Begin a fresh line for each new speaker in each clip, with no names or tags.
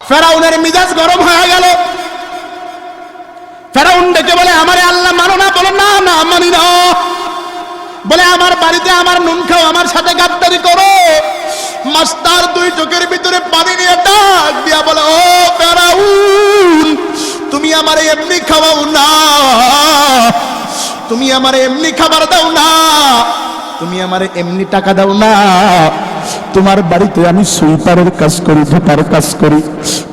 ফেরাউনের মিজাজ গরম হয়ে গেল। ফেরাউন ডেকে বলে, আমারে আল্লাহ মানো না? বলে, না না মানি না। বলে, আমার বাড়িতে আমার নুন খাও, আমার সাথে গাদ্দারি করো। মাস্টার দুই চোখের ভিতরে পানি নিয়ে ডাক দিয়া বলে, ও ফেরাউন, তুমি আমারে এমনি খাওয়াও না, তুমি আমারে এমনি খাবার দাও না, তুমি আমারে এমনি টাকা দাও না। তোমার বাড়িতে আমি সুইপারের কাজ করি, ধোপার কাজ করি,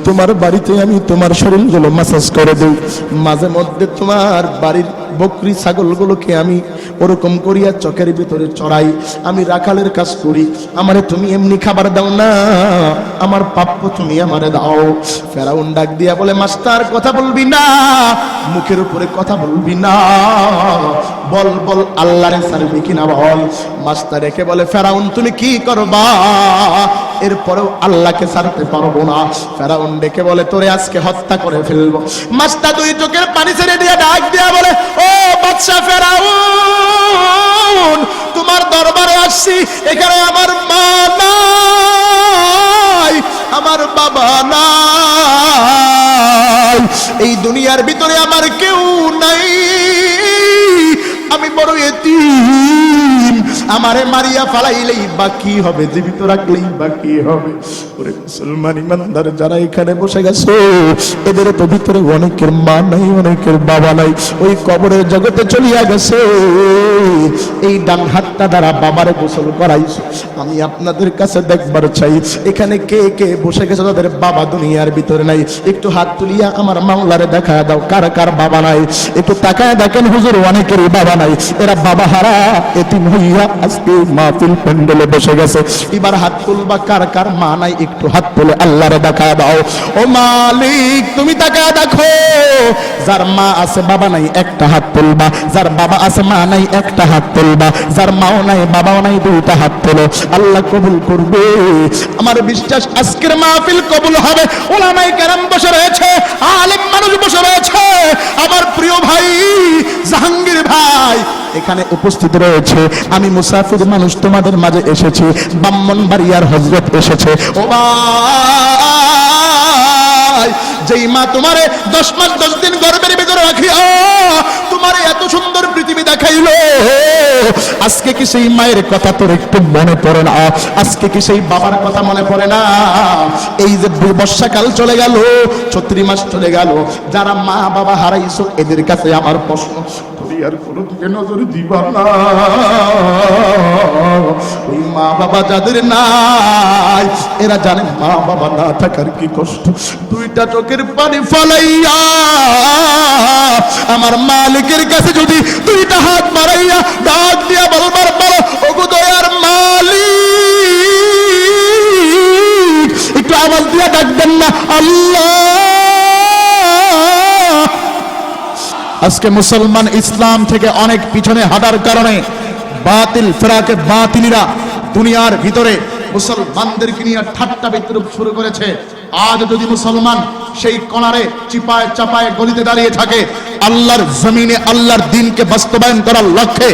তোমার বাড়িতে আমি তোমার শরীরগুলো মাসাজ করে দেই, মাঝে মধ্যে তোমার বাড়ির বকরি ছাগলগুলোকে আমি ওরকম করিয়া চোখের ভিতরে চড়াই, আমি রাখালের কাজ করি, আমারে তুমি এমনি খাবার দাও না, আমার প্রাপ্য তুমি আমারে দাও। ফেরাউন ডাক দিয়া বলে, মাস্টার কথা বলবি না, মুখের উপরে কথা বলবি না, বল বল আল্লাহরে ছাড়বি কিনা বল। মাস্টার রেখে বলে, ফেরাউন তুমি কি করবা? এরপরেও আল্লাহকে ছাড়তে পারবো না। ফেরাউন ডেকে বলে, তোরে আজকে হত্যা করে ফেলবো। মাস্টার দুই চোখের পানি ছেড়ে দিয়ে ডাক দিয়া বলে, ও বাদশা ফেরাউন, তোমার দরবারে আসছি, এখানে আমার মা নাই, আমার বাবা নাই, এই দুনিয়ার ভিতরে আমার কেউ নাই, আমি বড় এতিম, আমারে মারিয়া ফালাইলেই বাকি হবে, জীবিত রাখলেই বাকি হবে। ওরে মুসলমান ইমানদার যারা এখানে বসে গেছো, এদের তো ভিতরে অনেকের মা নাই, অনেকের বাবা নাই, ওই কবরের জগতে চলিয়া গেছে। এই ডান হাতটা দ্বারা বাবারে গোসল করাইছো। আমি আপনাদের কাছে দেখবার চাই, এখানে কে কে বসে গেছে তাদের বাবা দুনিয়ার ভিতরে নাই, একটু হাত তুলিয়া আমার মাওলারে দেখা দাও, কার কার বাবা নাই, একটু তাকায় দেখেন হুজুর অনেকেরই বাবা নাই, এরা বাবা হারা এতিম হইয়া আজকে মাহফিল প্যান্ডেলে বসে গেছে। এবার হাত তুলবা কার কার মা নাই, একটু হাত তুলে আল্লাহরে দেখা দাও। ও মালিক তুমি তাকায় দেখো, যার মা আছে বাবা নাই একটা হাত তুলবা, যার বাবা আছে মা নাই একটা হাত তুলবা, যার মাও নাই বাবাও নাই দুইটা হাত তোলো, আল্লাহ কবুল করবে। আমার বিশ্বাস আজকের মাহফিল কবুল হবে। ওলামায়ে কেরাম বসে রয়েছে, আলেম মানুষ বসে রয়েছে, আমার প্রিয় ভাই জাহাঙ্গীর ভাই এখানে উপস্থিত রয়েছে, আমি মুসাফির মানুষ তোমাদের মাঝে এসেছি, ব্রাহ্মণবাড়িয়ার হযরত এসেছে। ও ভাই, যেই মা তোমারে 10 মাস 10 দিন গর্ভের ভিতরে রাখিয়া তোমারে এত সুন্দর পৃথিবী দেখাইলো, আজকে কি সেই মায়ের কথা তোর একটু মনে পড়ে না? আজকে কি সেই বাবার কথা মনে পড়ে না? এই যে বর্ষাকাল চলে গেল, 34 মাস চলে গেল, যারা মা বাবা হারাইছো এদের কাছে আমার প্রশ্ন, তুমি আর কোনো দিকে নজর দিবা না? ওই মা বাবা যাদের নাই এরা জানে মা বাবা না থাকার কি কষ্ট। দুইটা চোখের পানি ফালাইয়া আমার মালিকের কাছে যদি দুইটা হাত মারাইয়া ডাক দিয়া বলবার বলো, ওগো দয়ার মালিক, একটু আওয়াজ দিয়া ডাকবেন না আল্লাহ। আজকে মুসলমান ইসলাম থেকে অনেক পিছনে হাঁটার কারণে বাতিল ফেরাকে বাতিলিরা দুনিয়ার ভিতরে মুসলমানদেরকে নিয়ে ঠাট্টা বিদ্রুপ শুরু করেছে। আজ যদি মুসলমান সেই কণারে চিপায় চাপায় গলিতে দাঁড়িয়ে থাকে, আল্লাহর জমিনে আল্লাহর দ্বীনকে বাস্তবায়ন করার লক্ষ্যে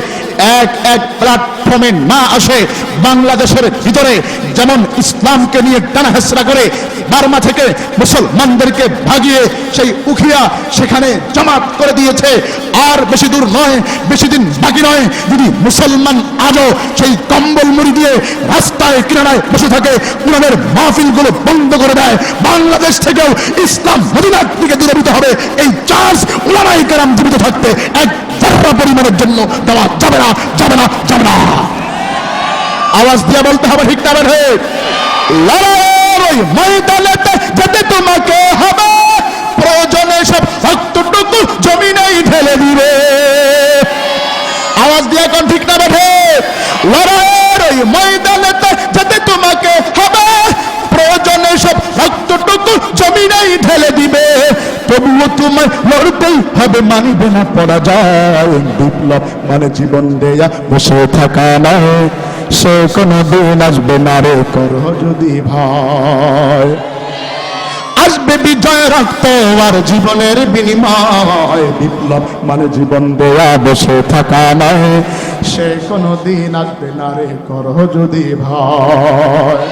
এক এক প্ল্যাটফর্মে না আসে, বাংলাদেশের ভিতরে যেমন ইসলামকে নিয়ে টানা হেসরা করে বার্মা থেকে মুসলমানদেরকে ভাগিয়ে সেই উখিয়া সেখানে জামাত করে দিয়েছে, আর বেশি দূর নয়, বেশি দিন বাকি নয়, যদি মুসলমান আজও সেই কম্বল মুড়ি দিয়ে রাস্তায় কিনারায় বসে থাকে, কোরআনের মাহফিলগুলো বন্ধ করে দেয়, বাংলাদেশ থেকেও ইসলাম মদিনার দিকে দূরীভূত হবে, এই চার্জ উলামায়ে কেরাম জীবিত থাকতে এক জাররা পরিমাণের জন্য দেওয়া যাবে না, যাবে না, যাবে না। আওয়াজ দিয়ে বলতে হবে, ঠিক না বেঠে? লড়াই ময়দানেতে যেতে তোমাকে হবে, প্রয়োজনে সব রক্তটুকু জমিনেই ঢেলে দিবে। আওয়াজ দিয়ে এখন ঠিক না বেঠে? লড়াইয়ের ওই ময়দানেতে যেতে তোমাকে হবে, প্রয়োজনে সব রক্তটুকু জমিনেই ঢেলে দিবে, তবুও তোমায় লড়তেই হবে, মানিবে না পরাজয়। বিপ্লব মানে জীবন দেয়া বসে থাকা নয়, সে কোনো দিন আসবে না রে করো যদি ভয়, আসবে বিজয় রক্ত আর জীবনের বিনিময়। বিপ্লব মানে জীবন দেয়া বসে থাকা নয়, সে কোনো দিন আসবে না রে করো যদি ভয়।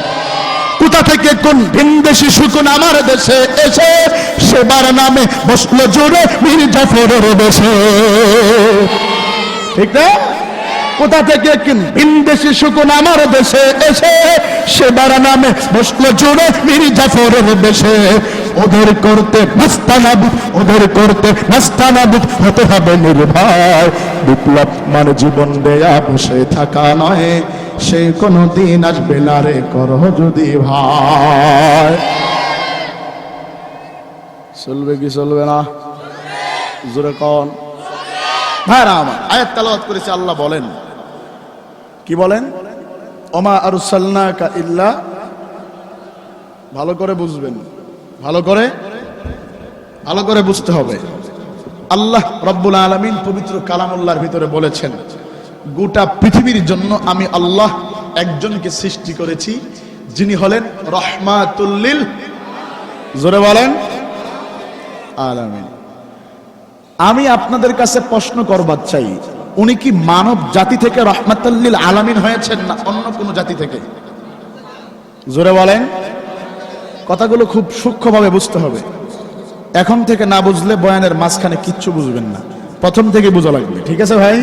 কোথা থেকে কোন ভিনদেশি শুকুন আমার দেশে এসে সেবার নামে বসলো জোরে মীর জাফরের দেশে। ঠিক না? কোথা থেকে কোন ভিনদেশি শুকুন আমার দেশে এসে সেবার নামে বসলো জোরে মীর জাফরের দেশে। ওদের করতে নাস্তানাবুদ, ওদের করতে নাস্তানাবুদ হতে হবে নির্ভয়। বিপ্লব মানে জীবন দেয়া বসে থাকা নয়, সে কোনো দিন আসবে না রে করো যদি ভাই। চলবে কি চলবে না? জোরে কোন ভাইরা আমার। আয়াত তেলাওয়াত করেছে, আল্লাহ বলেন, কি বলেন? ওমা আরসালনাকা ইল্লা, ভালো করে বুঝবেন, ভালো করে বুঝতে হবে। আল্লাহ রাব্বুল আলামিন পবিত্র কালামুল্লাহর ভিতরে বলেছেন, গোটা পৃথিবীর জন্য আমি আল্লাহ একজনকে সৃষ্টি করেছি, যিনি হলেন রহমাতুল লিল, জোরে বলেন, আলামিন। আমি আপনাদের কাছে প্রশ্ন করবার চাই, উনি কি মানব জাতি থেকে রহমাতুল লিল আলামিন হয়েছেন না অন্য কোনো জাতি থেকে? জোরে বলেন। কথাগুলো খুব সূক্ষ্মভাবে বুঝতে হবে। এখন থেকে না বুঝলে বয়ানের মাঝখানে কিচ্ছু বুঝবেন না, প্রথম থেকে বোঝা লাগবে। ঠিক আছে ভাই?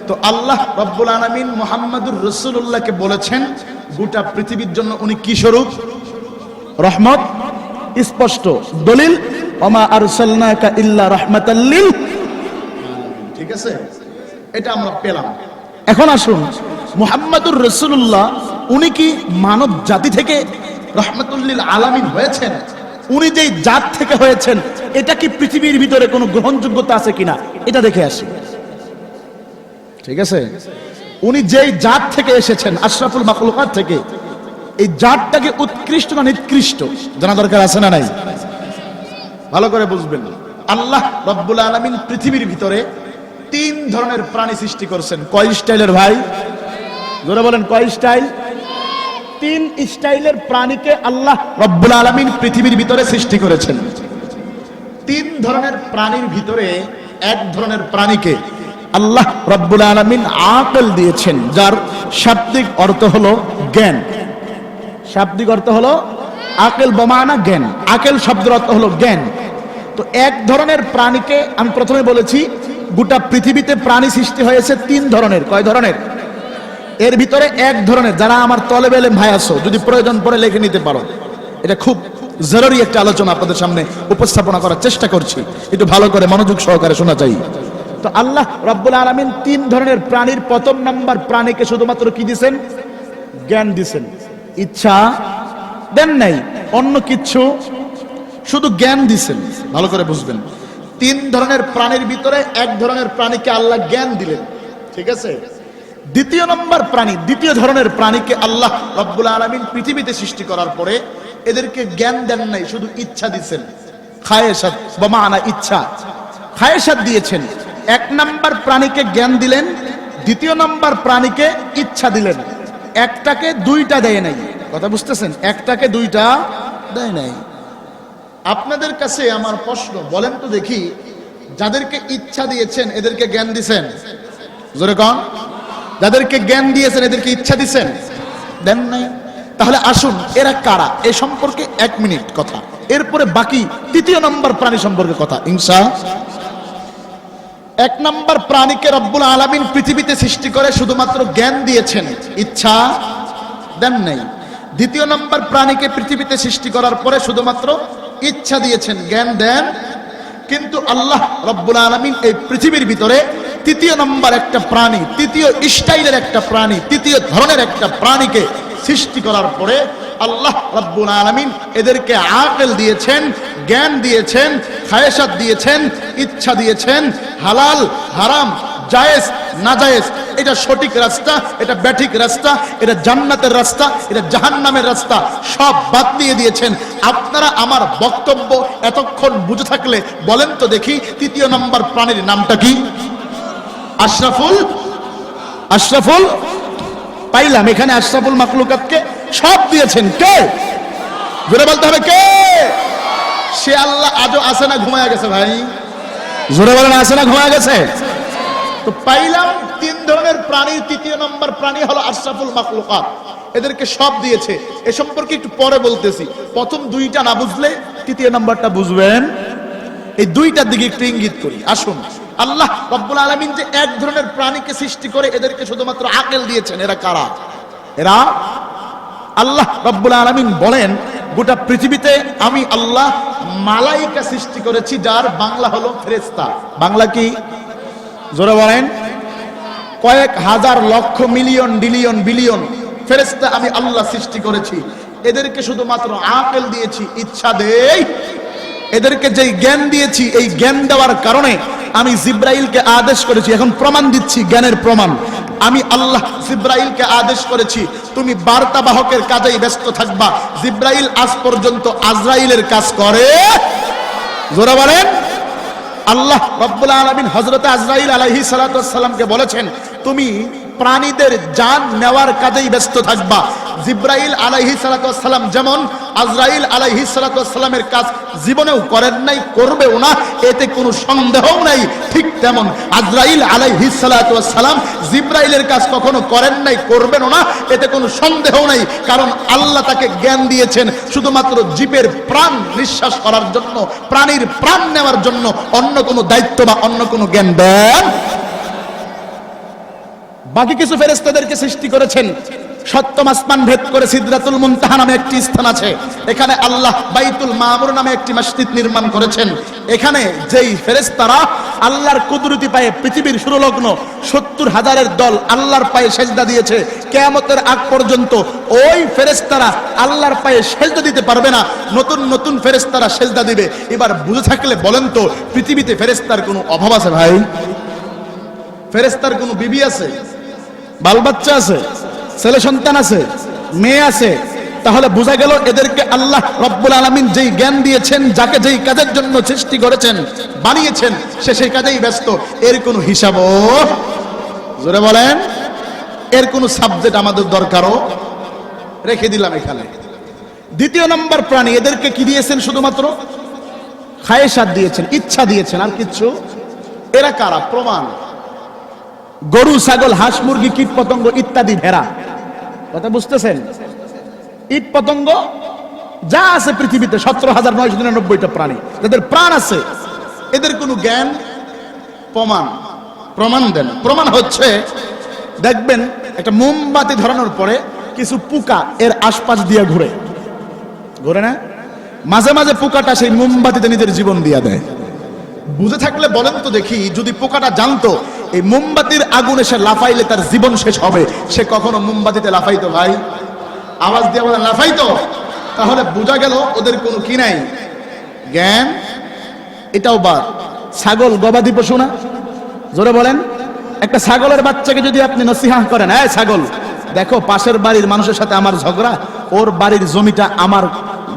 তো আল্লাহ রাব্বুল আলামিন মুহাম্মাদুর রাসূলুল্লাহকে বলেছেন গোটা পৃথিবীর জন্য উনি কি স্বরূপ? রহমত। স্পষ্ট দলিল, ওমা আরসালনাকা ইল্লা রাহমাতাল লিল আলামিন। ঠিক আছে, এটা আমরা পেলাম। এখন আসুন, মুহাম্মাদুর রাসূলুল্লাহ উনি কি মানব জাতি থেকে রহমাতুল লিল আলামিন হয়েছেন? উনি যেই জাত থেকে হয়েছেন এটা কি পৃথিবীর ভিতরে কোনো গ্রহণযোগ্যতা আছে কিনা এটা দেখে আসি। ঠিক আছে, উনি যেই জাত থেকে এসেছেন আশরাফুল মাখলুকাত থেকে, এই জাতটাকে উৎকৃষ্ট না নিকৃষ্ট জানা দরকার আছে না নাই? ভালো করে বুঝবেন। আল্লাহ রাব্বুল আলামিন পৃথিবীর ভিতরে 3 ধরনের প্রাণী সৃষ্টি করেছেন। কয় স্টাইলের ভাই? জোরে বলেন, কয় স্টাইল? 3 স্টাইলের প্রাণীকে আল্লাহ রাব্বুল আলামিন পৃথিবীর ভিতরে সৃষ্টি করেছেন। 3 ধরনের প্রাণীর ভিতরে এক ধরনের প্রাণীকে আল্লাহ রাব্বুল আলামিন আকল দিয়েছেন, যার শাব্দিক অর্থ হলো জ্ঞান। শাব্দিক অর্থ হলো আকল, বমানা জ্ঞান। আকল শব্দের অর্থ হলো জ্ঞান। তো এক ধরনের প্রাণীকে আমি প্রথমে বলেছি, গোটা পৃথিবীতে প্রাণী সৃষ্টি হয়েছে 3 ধরনের। কয় ধরনের? এর ভিতরে এক ধরনের, যারা আমার তলেবে ইলম ভাই আছো, যদি প্রয়োজন পড়ে লিখে নিতে পারো, এটা খুব জরুরি একটা আলোচনা আপনাদের সামনে উপস্থাপনা করার চেষ্টা করছি, একটু ভালো করে মনোযোগ সহকারে শোনা চাই। তো আল্লাহ রাব্বুল আলামিন 3 ধরনের প্রাণীর প্রথম নাম্বার প্রাণীকে শুধুমাত্র কি দিবেন? জ্ঞান দিবেন। ইচ্ছা দেন নাই, অন্য কিছু, শুধু জ্ঞান দিবেন। ভালো করে বুঝবেন, 3 ধরনের প্রাণীর ভিতরে এক ধরনের প্রাণীকে আল্লাহ জ্ঞান দিলেন। ঠিক আছে, দ্বিতীয় নম্বর প্রাণী, দ্বিতীয় ধরনের প্রাণীকে আল্লাহ রাব্বুল আলামিন পৃথিবীতে সৃষ্টি করার পরে এদেরকে জ্ঞান দেন নাই, শুধু ইচ্ছা দিয়েছেন। খায়েশাত বমানা ইচ্ছা, খায়েশাত দিয়েছেন। এক নম্বর প্রাণীকে জ্ঞান দিলেন, দ্বিতীয় নম্বর প্রাণীকে ইচ্ছা দিলেন। একটাকে দুইটা দেয় নাই। কথা বুঝতেছেন? একটাকে দুইটা দেয় নাই। আপনাদের কাছে আমার প্রশ্ন, বলেন তো দেখি, যাদেরকে ইচ্ছা দিয়েছেন এদেরকে জ্ঞান দিয়েছেন? জোরে কোন? যাদেরকে জ্ঞান দিয়েছেন এদেরকে ইচ্ছা দিয়েছেন? দেন নাই। তাহলে আসুন এরা কারা এ সম্পর্কে 1 মিনিট কথা, এরপরে বাকি তৃতীয় নম্বর প্রাণী সম্পর্কে কথা ইনশাআল্লাহ। 1 নম্বর প্রাণীকে রব্বুল আলামিন পৃথিবীতে সৃষ্টি করে শুধুমাত্র জ্ঞান দিয়েছেন, ইচ্ছা দেন নাই। দ্বিতীয় নম্বর প্রাণীকে পৃথিবীতে সৃষ্টি করার পরে শুধুমাত্র ইচ্ছা দিয়েছেন, জ্ঞান দেন। কিন্তু আল্লাহ রব্বুল আলামিন এই পৃথিবীর ভিতরে তৃতীয় নম্বর একটা প্রাণী, তৃতীয় স্টাইলের একটা প্রাণী, তৃতীয় ধরনের একটা প্রাণীকে সৃষ্টি করার পরে আল্লাহ রাব্বুল আলামিন এদেরকে আকল দিয়েছেন, জ্ঞান দিয়েছেন, খায়েশাত দিয়েছেন, ইচ্ছা দিয়েছেন। হালাল হারাম, জায়েজ নাজায়েজ, এটা সঠিক রাস্তা, এটা ব্যাঠিক রাস্তা, এটা জান্নাতের রাস্তা, এটা জাহান্নামের রাস্তা, সব বাদ দিয়ে দিয়েছেন। আপনারা আমার বক্তব্য এতক্ষণ বুঝে থাকলে বলেন তো দেখি, তৃতীয় নম্বর প্রাণীর নামটা কি? আশরাফুল পাইলাম। এখানে আশরাফুল মাখলুকাতকে সব দিয়েছেন কে? জোরে বলতে হবে কে? সে আল্লাহ আজও আছে না ঘুমায়া গেছে? ভাই জোরে বলেন, আছে না ঘুমায়া গেছে? তো পাইলাম তিন ধরনের প্রাণীর তৃতীয় নম্বর প্রাণী হলো আশরাফুল মাখলুকাত। এদেরকে সব দিয়েছে, এ সম্পর্কে একটু পরে বলতেছি। প্রথম দুইটা না বুঝলে তৃতীয় নম্বরটা বুঝবেন। এই দুইটার দিকে একটু ইঙ্গিত করি। আসুন, আল্লাহ রাব্বুল আলামিন যে এক ধরনের প্রাণীকে সৃষ্টি করে এদেরকে শুধুমাত্র আকল দিয়েছেন, এরা কারা? এরা আল্লাহ রাব্বুল আলামিন বলেন, গোটা পৃথিবীতে আমি আল্লাহ মালাইকা সৃষ্টি করেছি, যার বাংলা হলো ফেরেশতা। বাংলা কি? জোরে বলেন। কয়েক হাজার লক্ষ মিলিয়ন বিলিয়ন বিলিয়ন ফেরেশতা আমি আল্লাহ সৃষ্টি করেছি। এদেরকে শুধুমাত্র আকল দিয়েছি, ইচ্ছা দেই। এদেরকে যেই জ্ঞান দিয়েছি, এই জ্ঞান দেওয়ার কারণে আমি জিব্রাইলকে আদেশ করেছি। এখন প্রমাণ দিচ্ছি, জ্ঞানের প্রমাণ। আমি আল্লাহ জিব্রাইলকে আদেশ করেছি, তুমি বার্তা বাহকের কাজেই ব্যস্ত থাকবা। জিব্রাইল আজ পর্যন্ত আজরাইলের কাজ করে। জোরে বলেন। আল্লাহ রাব্বুল আলামিন হযরত আজরাইল আলাইহিস সালাতু ওয়াস সালামকে বলেছেন, তুমি প্রাণীদের জান নেওয়ার কাজেই ব্যস্ত থাকবা। জিব্রাইল আলাইহিস সালাতু ওয়াস সালাম যেমন আজরাইল আলাইহিস সালাতু ওয়াস সালামের কাজ জীবনেও করেন নাই, করবেও না, এতে কোনো সন্দেহও নাই। ঠিক তেমন আজরাইল আলাইহিস সালাতু ওয়াস সালাম জিব্রাইলের কাজ কখনো করেন নাই, করবেনও না, এতে কোনো সন্দেহ নাই। কারণ আল্লাহ তাকে জ্ঞান দিয়েছেন শুধুমাত্র জীবের প্রাণ নিঃশ্বাস করার জন্য, প্রাণীর প্রাণ নেওয়ার জন্য। অন্য কোনো দায়িত্ব বা অন্য কোনো জ্ঞান দেন। বাকি কিছু ফেরেশতাদেরকে সৃষ্টি করেছেন সপ্তম আসমান ভেদ করে সিদরাতুল মুনতাহা নামে একটি স্থান আছে। এখানে আল্লাহ বাইতুল মামুর নামে একটি মসজিদ নির্মাণ করেছেন। এখানে যেই ফেরেশতারা আল্লাহর কুদরতি পায়ে পৃথিবীর সুরলগ্ন 70,000-এর দল আল্লাহর পায়ে সেজদা দিয়েছে, কিয়ামতের আগ পর্যন্ত ওই ফেরেশতারা আল্লাহর পায়ে সেজদা দিতে পারবে না, নতুন নতুন ফেরেশতারা সেজদা দিবে। এবার বুঝে থাকলে বলেন তো, পৃথিবীতে ফেরেশতার কোনো অভাব আছে ভাই? ফেরেশতার কোনো বিবি আছে? বাল বাচ্চা আছে? ছেলে সন্তান আছে? মেয়ে আছে? তাহলে বোঝা গেল এদেরকে আল্লাহ রাব্বুল আলামিন যেই জ্ঞান দিয়েছেন, যাকে যেই কাজের জন্য সৃষ্টি করেছেন, বানিয়েছেন, সে সেই কাজেই ব্যস্ত। এর কোনো হিসাবও, জোরে বলেন, এর কোনো সাবজেক্ট আমাদের দরকারও রেখে দিলাম এখানে। দ্বিতীয় নম্বর প্রাণী, এদেরকে কি দিয়েছেন? শুধুমাত্র খায়েশাত দিয়েছেন, ইচ্ছা দিয়েছেন, আর কিচ্ছু। এরা কারা? প্রমাণ। গরু, ছাগল, হাঁস, মুরগি, কীট পতঙ্গ ইত্যাদি, ভেড়া, কথা বুঝতেছেন? কীট পতঙ্গ যা আছে পৃথিবীতে 17,999টা প্রাণী, যাদের প্রাণ আছে, এদের কোনো জ্ঞান? প্রমাণ দেন। প্রমাণ হচ্ছে, দেখবেন একটা মোমবাতি ধরানোর পরে কিছু পোকা এর আশপাশ দিয়ে ঘুরে না? মাঝে মাঝে পোকাটা সেই মোমবাতিতে নিজের জীবন দিয়ে দেয়। বুঝে থাকলে বলেন তো দেখি, যদি পোকাটা জানতো এই মোমবাতির আগুনে সে লাফাইলে তার জীবন শেষ হবে, সে কখনো মোমবাতিতে লাফাইতো? ভাই আওয়াজ দিয়ে বলেন, লাফাইতো? তাহলে বোঝা গেল ওদের কোনো কি নাই, জ্ঞান। এটাও বাদ। ছাগল গবাদি পশু না? জোরে বলেন। একটা ছাগলের বাচ্চাকে যদি আপনি নসিহা করেন, এই ছাগল, দেখো পাশের বাড়ির মানুষের সাথে আমার ঝগড়া, ওর বাড়ির জমিটা আমার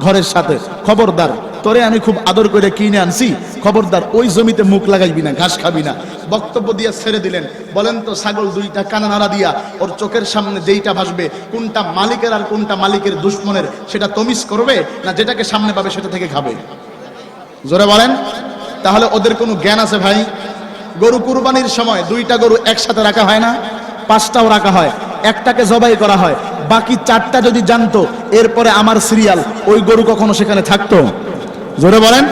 ঘরের সাথে, খবরদার, তোরে আমি খুব আদর করে কিনে আনছি, খবরদার ওই জমিতে মুখ লাগাইবি না, ঘাস খাবি না, বক্তব্য দিয়ে ছেড়ে দিলেন। বলেন তো, ছাগল দুইটা কানা নাড়া দিয়া ওর চোখের সামনে যেইটা ভাসবে, কোনটা মালিকের আর কোনটা মালিকের দুশ্মনের, সেটা তমিজ করবে, না যেটাকে সামনে পাবে সেটা থেকে খাবে? জোরে বলেন। তাহলে ওদের কোনো জ্ঞান আছে ভাই? গরু কুরবানির সময় দুইটা গরু একসাথে রাখা হয় না? 5টাও রাখা হয়, একটাকে জবাই করা হয়, বাকি 4টা যদি জানতো এরপরে আমার সিরিয়াল, ওই গরু কখনো সেখানে থাকতো? জোরে বলেন।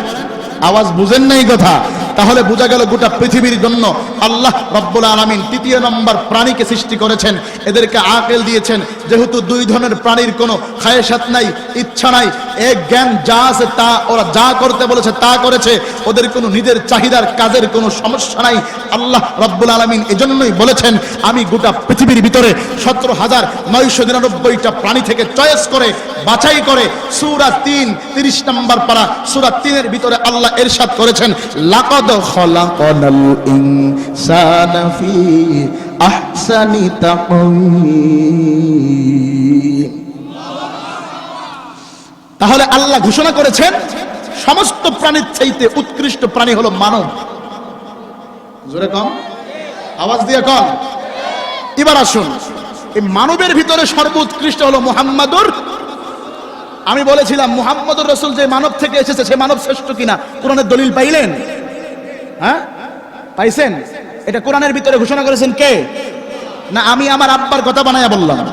আওয়াজ বুঝেন নাই কথা? তাহলে বোঝা গেল গোটা পৃথিবীর জন্য আল্লাহ রাব্বুল আলামিন তৃতীয় নম্বর প্রাণীকে সৃষ্টি করেছেন, এদেরকে আকল দিয়েছেন। যেহেতু দুই ধরনের প্রাণীর কোনো খায়েশাত নাই, ইচ্ছা নাই, এক জ্ঞান, যা আছে তা ওরা যা করতে বলেছে তা করেছে, ওদের কোনো নিজের চাহিদার কাজের কোনো সমস্যা নাই। আল্লাহ রাব্বুল আলামিন এজন্যই বলেছেন, আমি গোটা পৃথিবীর ভিতরে 17,999টা প্রাণী থেকে চয়েস করে, বাছাই করে, সূরা 3 30 নম্বর পারা, সূরা 3-এর ভিতরে আল্লাহ ইরশাদ করেছেন, লাকাদ খলাকানাল ইনসানা ফি আহসানি তাকওয়িম। তাহলে আল্লাহ ঘোষণা করেছেন সমস্ত প্রাণীর চাইতে উৎকৃষ্ট প্রাণী হলো মানব। জোরে কম, আওয়াজ দিয়ে কম। এবার আসুন, এই মানবের ভিতরে সর্বোৎকৃষ্ট হলো মুহাম্মাদুর। আমি বলেছিলাম মুহাম্মদুর রাসূল যে মানব থেকে এসেছে সে মানব শ্রেষ্ঠ কিনা কোরআনের দলিল পাইলেন? হ্যাঁ, পাইছেন? এটা কোরআনের ভিতরে ঘোষণা করেছেন কে? না আমি আমার আব্বার কথা বানায়া বললাম?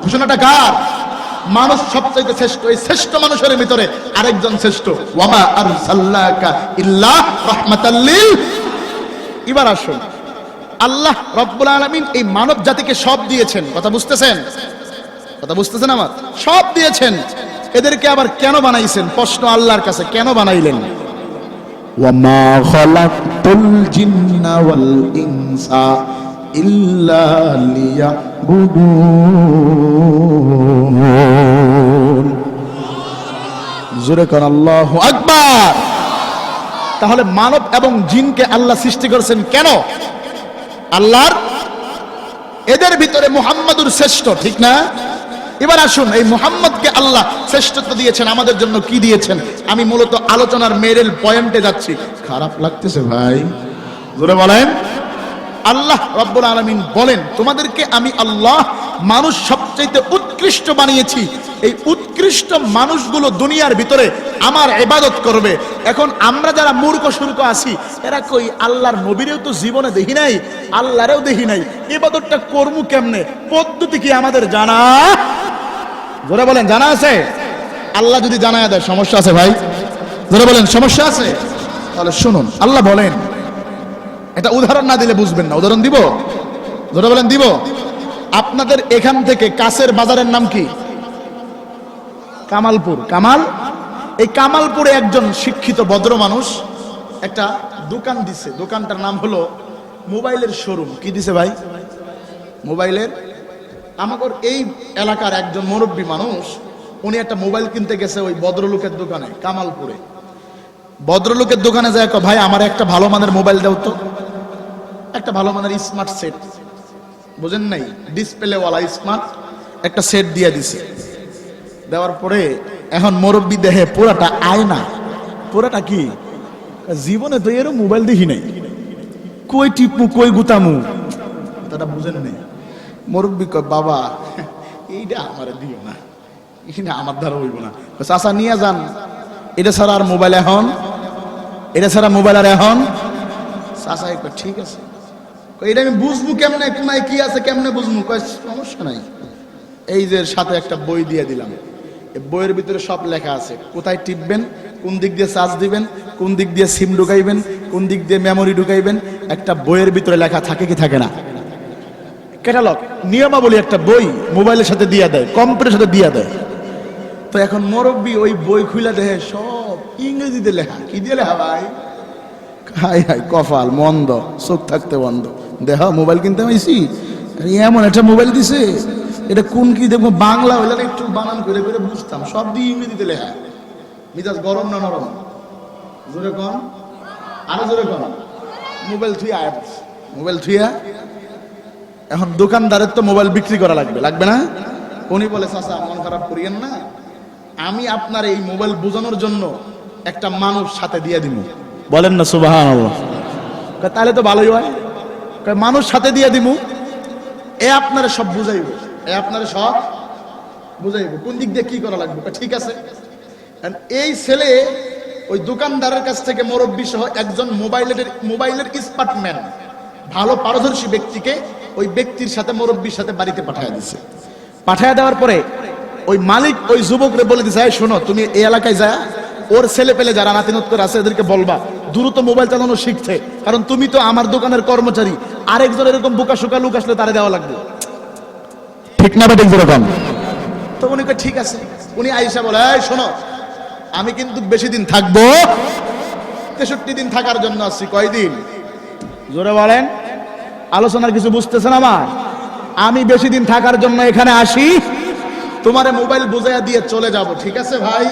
ঘোষণাটা কার? মানুষ সবচেয়ে শ্রেষ্ঠ, এই শ্রেষ্ঠ মানুষের ভিতরে আরেকজন শ্রেষ্ঠ, ওয়ামা আরসালনাকা ইল্লা রাহমাতাল লিল। এবার আসুন, আল্লাহ রব্বুল আলামিন এই মানব জাতিকে সব দিয়েছেন, কথা বুঝতেছেন? কথা বুঝতেছেন আমার? সব দিয়েছেন, এদেরকে আবার কেন বানাইছেন? প্রশ্ন আল্লাহর কাছে, কেন বানাইলেন? ওয়ামা খালাকতুল জিন্না ওয়াল ইনসা ইল্লা লিয়াবুদুন। জোরে কোন আল্লাহু আকবার। তাহলে মানব এবং জিনকে আল্লাহ সৃষ্টি করেছেন কেন? আল্লাহর এদের ভিতরে মুহাম্মাদুর শ্রেষ্ঠ, ঠিক না? এবার আসুন, এই মুহাম্মদকে আল্লাহ শ্রেষ্ঠত্ব দিয়েছেন, আমাদের জন্য কি দিয়েছেন? আমি মূলত আলোচনার মেরেল পয়েন্টে যাচ্ছি। খারাপ লাগতেছে ভাই? জোরে বলেন। আল্লাহ রাব্বুল আলামিন বলেন, তোমাদেরকে আমি আল্লাহ মানুষ সবচাইতে উৎকৃষ্ট বানিয়েছি। এই উৎকৃষ্ট মানুষগুলো দুনিয়ার ভিতরে আমার ইবাদত করবে। এখন আমরা যারা মূর্খ সূর্খ আছি, এরা কই আল্লাহর নবীরেও তো জীবনে দেখি নাই, আল্লাহরেও দেখি নাই, ইবাদতটা করবো কেমনে? পদ্ধতি কি আমাদের জানা? জোরে বলেন, জানা আছে? আল্লাহ যদি জানায় দেয় সমস্যা আছে ভাই? জোরে বলেন, সমস্যা আছে? তাহলে শুনুন, আল্লাহ বলেন, এটা উদাহরণ না দিলে বুঝবেন না। উদাহরণ দিব? জোরে বলেন, দিব? আপনাদের এখান থেকে কাছের বাজারের নাম কি? কামালপুর। কামাল, এই কামালপুরে একজন শিক্ষিত ভদ্র মানুষ একটা দোকান দিছে। দোকানটার নাম হলো মোবাইলের শোরুম। কি দিছে ভাই? মোবাইলের। আমাদের এই এলাকার একজন মুরব্বী মানুষ, উনি একটা মোবাইল কিনতে গেছে ওই ভদ্রলোকের দোকানে, কামালপুরে। ভদ্রলোকের দোকানে যায়, ভাই আমার একটা ভালো মানের মোবাইল দাও তো, একটা ভালো মানের স্মার্ট সেট, বুঝেন নাই, ডিসপ্লেওয়ালা স্মার্ট একটা সেট দিয়ে দিছে। দেওয়ার পরে এখন মুরব্বী দেখে পুরাটা আয়না। পুরাটা কি? জীবনে তো এরও মোবাইল দেখি নাই, কই টিপু কই গুতামু, তাটা বুঝেন নাই। মুরব্বী কয়, বাবা এইটা আমার দিও না, এটা আমার দ্বারা হইব না। চাচা নিয়ে যান, এটা ছাড়া আর মোবাইল এখন, এটা ছাড়া মোবাইল আর এখন। চাচা কয় ঠিক আছে। এটা আমি বুঝবো কেমনে, কোনায় কি আছে কেমনে বুঝবো? কয় সমস্যা নাই, এই যে সাথে একটা বই দিয়ে দিলাম, এই বইয়ের ভিতরে সব লেখা আছে, কোথায় টিপবেন, কোন দিক দিয়ে চার্জ দিবেন, কোন দিক দিয়ে সিম ঢুকাইবেন, কোন দিক দিয়ে মেমোরি ঢুকাইবেন, একটা বইয়ের ভিতরে লেখা থাকে কি থাকে না? ক্যাটালগ, নিয়মাবলী একটা বই মোবাইলের সাথে দিয়ে দেয়, কম্পিউটারের সাথে দিয়ে দেয়। তো এখন মুরব্বী ওই বই খুলে দেখে সব ইংরেজিতে লেখা। কি দিয়ে লেখা ভাই? হাই হাই কপাল মন্দ, চোখ থাকতে বন্ধ। দেখ মোবাইল কিনতে পাইছি, এমন একটা মোবাইল দিছে, এটা কোন কি দেখবো, বাংলা হইলে একটু বানান করে করে বুঝতাম, সব দিয়ে ইংরেজিতে লেখা। মিজাজ গরম না নরম? জোরে কন, আরো জোরে কন। মোবাইল থুইয়া আয়, মোবাইল থুইয়া এখন দোকানদারের তো মোবাইল বিক্রি করা লাগবে, লাগবে না? উনি বলে, চাচা মন খারাপ করিয়েন না, আমি আপনার এই মোবাইল বোঝানোর জন্য একটা মানুষ সাথে দিয়ে দিব। বলেন না সুবহানাল্লাহ? তাহলে তো ভালোই হয়। মানুষ সাথে দিয়ে দিব, এ আপনারা সব বুঝাইব, এ আপনারা সব বুঝাইব কোন দিক দিয়ে কি করা লাগবে। ঠিক আছে। এই ছেলে ওই দোকানদারের কাছ থেকে মুরব্বী সহ একজন মোবাইলের এক্সপার্টম্যান, ভালো পারদর্শী ব্যক্তিকে ওই ব্যক্তির সাথে মুরব্বীর সাথে বাড়িতে পাঠিয়ে দিছে। পাঠিয়ে দেওয়ার পরে ওই মালিক ওই যুবকরে বলে দিছে, শোনো তুমি এই এলাকায় যায় ওর ছেলে পেলে যারা নাতিনত্তর আছে এদেরকে বলবা দ্রুত মোবাইল চালানো শিখতে, কারণ তুমি তো আমার দোকানের কর্মচারী, আরেকজন এরকম বোকা শোকা লোক আসলে তারে দেওয়া লাগবে। ঠিক না বেঠিক যেরকম? তো উনি কয় ঠিক আছে। উনি আইসা বলে, এই শোনো আমি কিন্তু বেশি দিন থাকবো, 63 দিন থাকার জন্য আসছি। কয়দিন? জোরে বলেন, আলোচনার কিছু বুঝতেছেন আমার? আমি বেশি দিন থাকার জন্য এখানে আসি, তোমারে মোবাইল বুঝাইয়া দিয়ে চলে যাব। ঠিক আছে ভাই?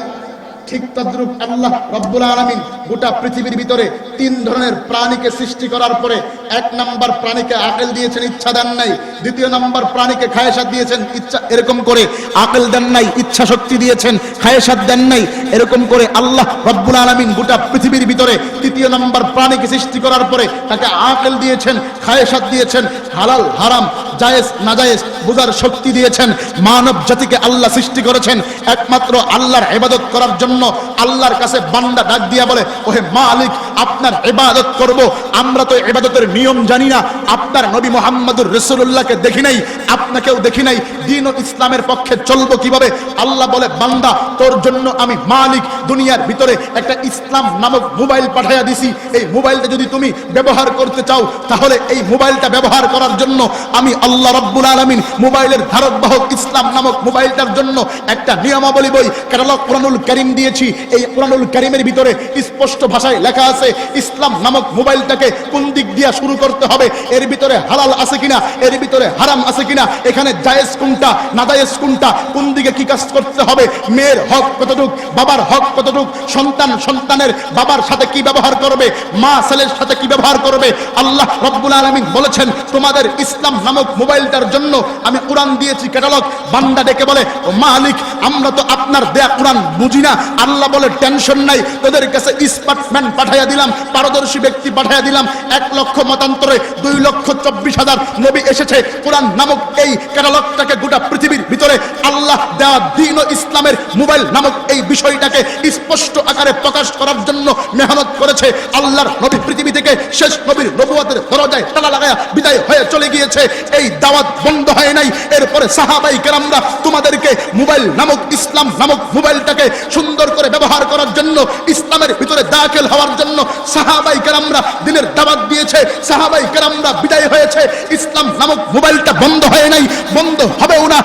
ঠিক তদ্রূপ আল্লাহ রব্বুল আলামিন গোটা পৃথিবীর ভিতরে 3 ধরনের প্রাণীকে সৃষ্টি করার পরে 1 নাম্বার প্রাণীকে আকল দিয়েছেন, ইচ্ছা দেন নাই। 2 নাম্বার প্রাণীকে খায়েশাত দিয়েছেন, ইচ্ছা এরকম করে আকল দেন নাই, ইচ্ছা শক্তি দিয়েছেন, খায়েশাত দেন নাই। এরকম করে আল্লাহ রব্বুল আলামিন গোটা পৃথিবীর ভিতরে 3 নাম্বার প্রাণীকে সৃষ্টি করার পরে তাকে আকল দিয়েছেন, খায়েশাত দিয়েছেন, হালাল হারাম জায়েজ নাজায়েজ বুঝার শক্তি দিয়েছেন। মানব জাতিকে আল্লাহ সৃষ্টি করেছেন একমাত্র আল্লাহর ইবাদত করার জন্য। আল্লাহর কাছে বান্দা ডাক দিয়া বলে, ওহে মালিক আপনার ইবাদত করব। আমরা তো ইবাদতের নিয়ম জানি না। আপনার নবী মুহাম্মদুর রাসূলুল্লাহকে দেখি নাই, আপনাকেও দেখি নাই, দ্বীন ও ইসলামের পক্ষে চলবো কিভাবে? আল্লাহ বলে, বান্দা তোর জন্য আমি মালিক দুনিয়ার ভিতরে একটা ইসলাম নামক মোবাইল পাঠাইয়া দিছি। এই মোবাইলটা যদি তুমি ব্যবহার করতে চাও, তাহলে এই মোবাইলটা ব্যবহার করার জন্য আমি আল্লাহ রাব্বুল আলামিন মোবাইলের ধারক বাহক ইসলাম নামক মোবাইলটার জন্য একটা নিয়মাবলী বই ক্যাটালগ কোরআনুল কারীম দিয়েছি। এই কোরআনুল কারীমের ভিতরে স্পষ্ট ভাষায় লেখা আছে ইসলাম নামক মোবাইলটাকে কোন দিক দিয়ে শুরু করতে হবে, এর ভিতরে হালাল আছে কিনা, এর ভিতরে হারাম আছে কিনা, এখানে জায়েজ কোনটা নাজায়েজ কোনটা, কোন দিকে কি কাজ করতে হবে, মেয়ের হক কতটুক, বাবার হক কতটুক, সন্তান সন্তানের বাবার সাথে কি ব্যবহার করবে, মা ছেলের সাথে কি ব্যবহার করবে। আল্লাহ রাব্বুল আলামিন বলেছেন তোমাদের ইসলাম নামক মোবাইলটার জন্য আমি কোরআন দিয়েছি ক্যাটালগ। বান্দা ডেকে বলে, ও মালিক আমরা তো আপনার দেয়া কোরআন বুঝি না। আল্লাহ বলে, টেনশন নাই, তোদের কাছে স্মার্টম্যান পাঠাইয়া দিলাম, পারদর্শী ব্যক্তি পাঠাইয়া দিলাম। 1 লক্ষ মতান্তরে 2,24,000 নবী এসেছে কোরআন নামক এই ক্যাটালগটাকে গোটা পৃথিবীর ভিতরে আল্লাহ দেওয়া দ্বীন ও ইসলামের মোবাইল নামক এই বিষয়টাকে স্পষ্ট আকারে প্রকাশ করার জন্য মেহনত করেছে। আল্লাহর নবী পৃথিবী থেকে শেষ নবীর নবুয়তের দরজায় তালা লাগায়া বিদায় হয়ে চলে গিয়েছে। এই দাওয়াত বন্ধ হয় নাই। এরপরে সাহাবাই কেরামরা তোমাদেরকে মোবাইল নামক ইসলাম নামক মোবাইলটাকে সুন্দর করে ব্যবহার করার জন্য, ইসলামের ভিতরে দাখিল হওয়ার জন্য সাহাবাই কেরামরা দিনের দাওয়াত দিয়েছে। সাহাবাই কেরামরা বিদায় হয়েছে। ইসলাম নামক মোবাইলটা বন্ধ হয় নাই, বন্ধ হবেও না।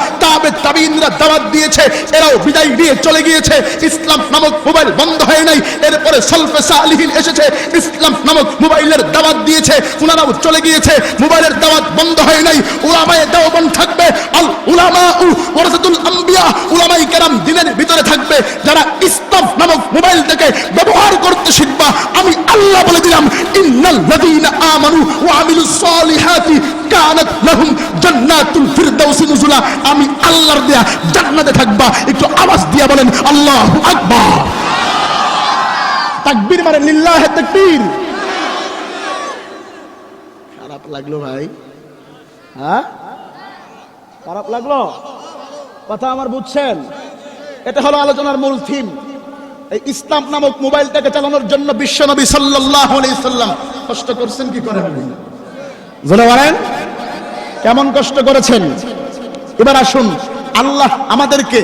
তাবিঈনরা দাওয়াত দিয়েছে, এরাও বিদায় দিয়ে চলে গিয়েছে। ইসলাম নামক মোবাইল বন্ধ হয় নাই। এরপরে সালফে সালিহিন এসেছে, ইসলাম নামক মোবাইলের দাওয়াত দিয়েছে, ওনারাও চলে গিয়েছে। মোবাইলের দাওয়াত বন্ধ হয় নাই। উলামায়ে দেওবন্দ থাকবে, আল উলামাউ ওয়ারাসাতুল আম্বিয়া, উলামায়ে কেরাম দ্বীনের ভিতরে থাকবে। যারা ইসলাম নামক মোবাইলটাকে ব্যবহার করতে শিখবা, আমি আল্লাহ বলে দিলাম ইন্নাল লাযীনা আমানু ওয়া আমিলুস সালিহাতি কানাত লাহুম জান্নাতুল ফিরদাউস নুজুলা। আমি আল্লাহর দেয়া জান্নাতে থাকবা। একটু আওয়াজ দিয়া বলেন আল্লাহু আকবার। তাকবীর মারেন, লিল্লাহি তাকবীর। খারাপ লাগলো ভাই? হ্যাঁ, খারাপ লাগলো? কথা আমার বুঝছেন? এটা হলো আলোচনার মূল থিম। এই ইসলাম নামক মোবাইলটাকে চালানোর জন্য বিশ্বনবী সাল্লাল্লাহু আলাইহি সাল্লাম কষ্ট করছেন কি করেন? জোরে বলেন, কেমন কষ্ট করেছেন? এবার আসুন, আল্লাহ আমাদেরকে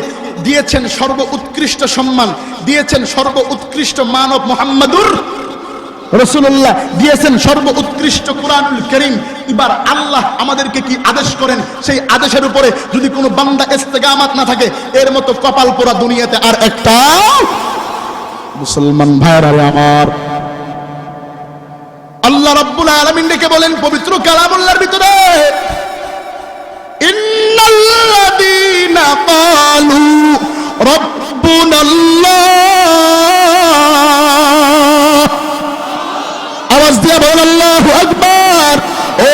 দিয়েছেন সর্ব উৎকৃষ্ট সম্মান, দিয়েছেন সর্ব উৎকৃষ্ট মানব মুহাম্মাদুর রাসূলুল্লাহ, দিয়েছেন সর্ব উৎকৃষ্ট কোরআনুল কারীম। এবার আল্লাহ আমাদেরকে কি আদেশ করেন, সেই আদেশের উপরে যদি কোনো বান্দা ইস্তেকামাত না থাকে, এর মতো কপাল পোড়া দুনিয়াতে আর একটা মুসলমান ভাইরা আমার। আল্লাহ রাব্বুল আলামিন ডেকে বলেন পবিত্র কালামুল্লাহর ভিতরে, ইন্নাল্লাযীনা ক্বালু রাব্বুনাল্লাহ, আওয়াজ দিয়ে বলেন আল্লাহু আকবার। ও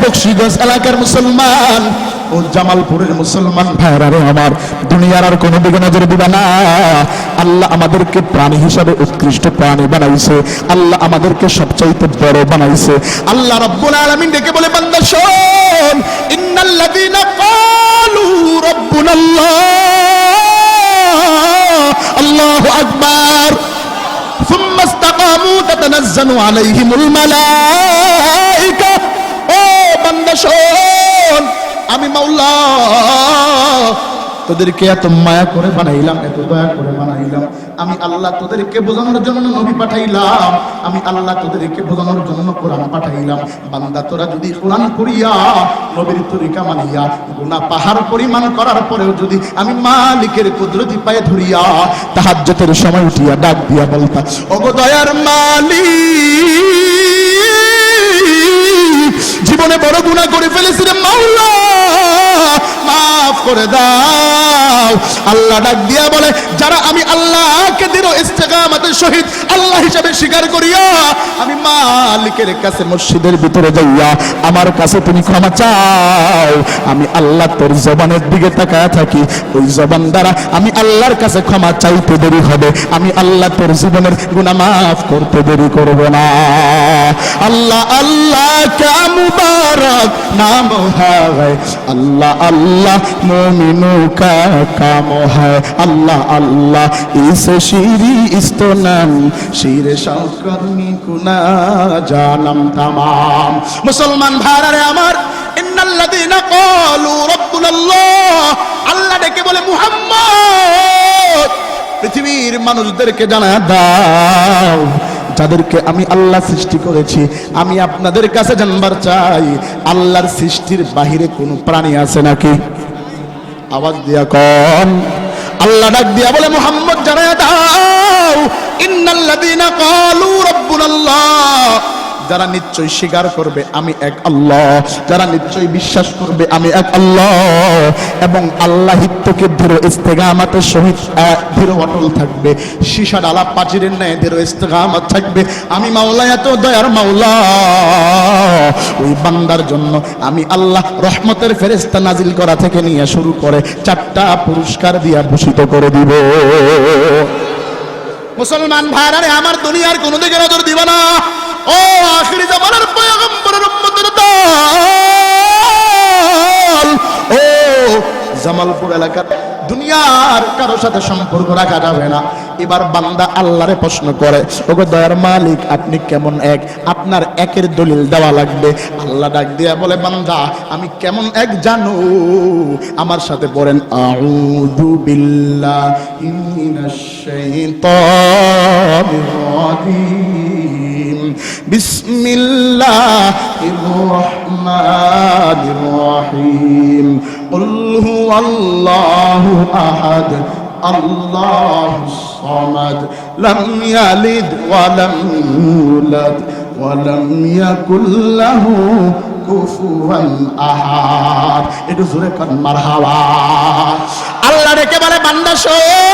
বকশীগঞ্জ এলাকার মুসলমান, ও জামালপুরের মুসলমান ভাইরা আমার, দুনিয়ার আর কোনো দিকে নজর দিবা না। আল্লাহ আমাদেরকে প্রাণী হিসাবে উৎকৃষ্ট প্রাণী বানাইছে। আল্লাহ আমাদেরকে সবচাইতে বড় বানাইছে। আল্লাহ রাব্বুল আলামিন ডেকে বলে, বান্দা শোন, ইন্নাল্লাযীনা ক্বালু রাব্বুনাল্লাহ, আল্লাহু আকবার, সুম্মা ইসতাকামু তাতানাজ্জালু আলাইহিমুল মালায়েকা। ও বান্দা শোন, আমি মাওলা তোদেরকে এত মায়া করে বানাইলাম, এত দয়া করে বানাইলাম। আমি আল্লাহ তোদেরকে বোঝানোর জন্য নবী পাঠাইলাম। আমি আল্লাহ তোদেরকে বোঝানোর জন্য কোরআন পাঠাইলাম। বান্দা তোরা যদি কোরআন পড়িয়া নবীর তরিকা মানিয়া গুনাহ পাহাড় পরিমাণ করার পরেও যদি আমি মালিকের কুদরতি পায়ে ধরিয়া তাহাজ্জুদের সময় উঠিয়া ডাক দিয়া বলতা, ওগো দয়ার মালিক, জীবনে বড় গুনাহ করে ফেলেছি রে মাওলা, মাফ করে দাও। আল্লাহ ডাক দিয়া বলে, যারা আমি আল্লাহকে দৃঢ় ইস্তেকামাতের সহিত আল্লাহ হিসেবে স্বীকার করিয়া আমি মালিকের কাছে মসজিদের ভিতরে যাইয়া আমার কাছে তুমি ক্ষমা চাও, আমি আল্লাহ তোর জবানের দিকে তাকায়া থাকি, ওই জবান দ্বারা আমি আল্লাহর কাছে ক্ষমা চাইতে দেরি হবে, আমি আল্লাহ তোর জীবনের গুনাহ মাফ করতে দেরি করব না। আল্লাহ আল্লাহ কা मुबारक नाम है अल्लाह अल्लाह मोमिनों का काम है अल्लाह अल्लाह इस शीरी इस तो नाम शीर शौकरनी कुना जानम तमाम मुसलमान भाइरे আমার ইন্নাল্লাযীনা ক্বালু রাব্বুনাল্লাহ আল্লাহ ডেকে বলে মুহাম্মদ পৃথিবীর মানুষদেরকে জানা দাও যাদেরকে আমি আল্লাহ সৃষ্টি করেছি আমি আপনাদের কাছে জানবার চাই আল্লাহর সৃষ্টির বাহিরে কোনো প্রাণী আছে নাকি আওয়াজ দিয়া কোন আল্লাহ ডাক দিয়া বলে মুহাম্মদ জানায়া দাও ইন্নাল্লাযীনা ক্বালু রাব্বুনাল্লাহ যারা নিশ্চয় স্বীকার করবে আমি এক আল্লাহ যারা নিশ্চয় বিশ্বাস করবে আমি এক আল্লাহ এবং আল্লাহিত্বকে দৃঢ় ইস্তেকামাতের সহিত দৃঢ় অটল থাকবে সীসা ডালা প্রাচীরের ন্যায় দৃঢ় ইস্তেকামাত থাকবে আমি মাওলা এত দয়ার মাওলা ওই বান্দার জন্য আমি আল্লাহ রহমতের ফেরেশতা নাজিল করা থেকে নিয়ে শুরু করে 4টা পুরস্কার দিয়া ভূষিত করে দিব মুসলমান ভাইরা আমার দুনিয়ার কোন দিকে নজর দিবা না ও আখিরি জামানার পয়গম্বরের উম্মতের দল ও জামালপুর এলাকার দুনিয়ার কারো সাথে সম্পর্ক রাখা যাবে না এবার বান্দা আল্লাহরে প্রশ্ন করে ওগো দয়ার মালিক আপনি কেমন এক আপনার একের দলিল দেওয়া লাগবে আল্লাহ ডাক দিয়া বলে বান্দা আমি কেমন এক জানো আমার সাথে পড়েন আউযু বিল্লাহি মিনাশ শাইতানির রাজিম বিসমিল্লাহির রহমানির রহিম কুল হুয়াল্লাহু আহাদ আল্লাহুস সামাদ লাম ইয়ালিদ ওয়া লাম ইউলাদ ওয়া লাম ইয়াকুল লাহু কুফুয়ান আহাদ একটু জোরে কান মারহাবা আল্লাহ ডেকে বলে বান্দা শোন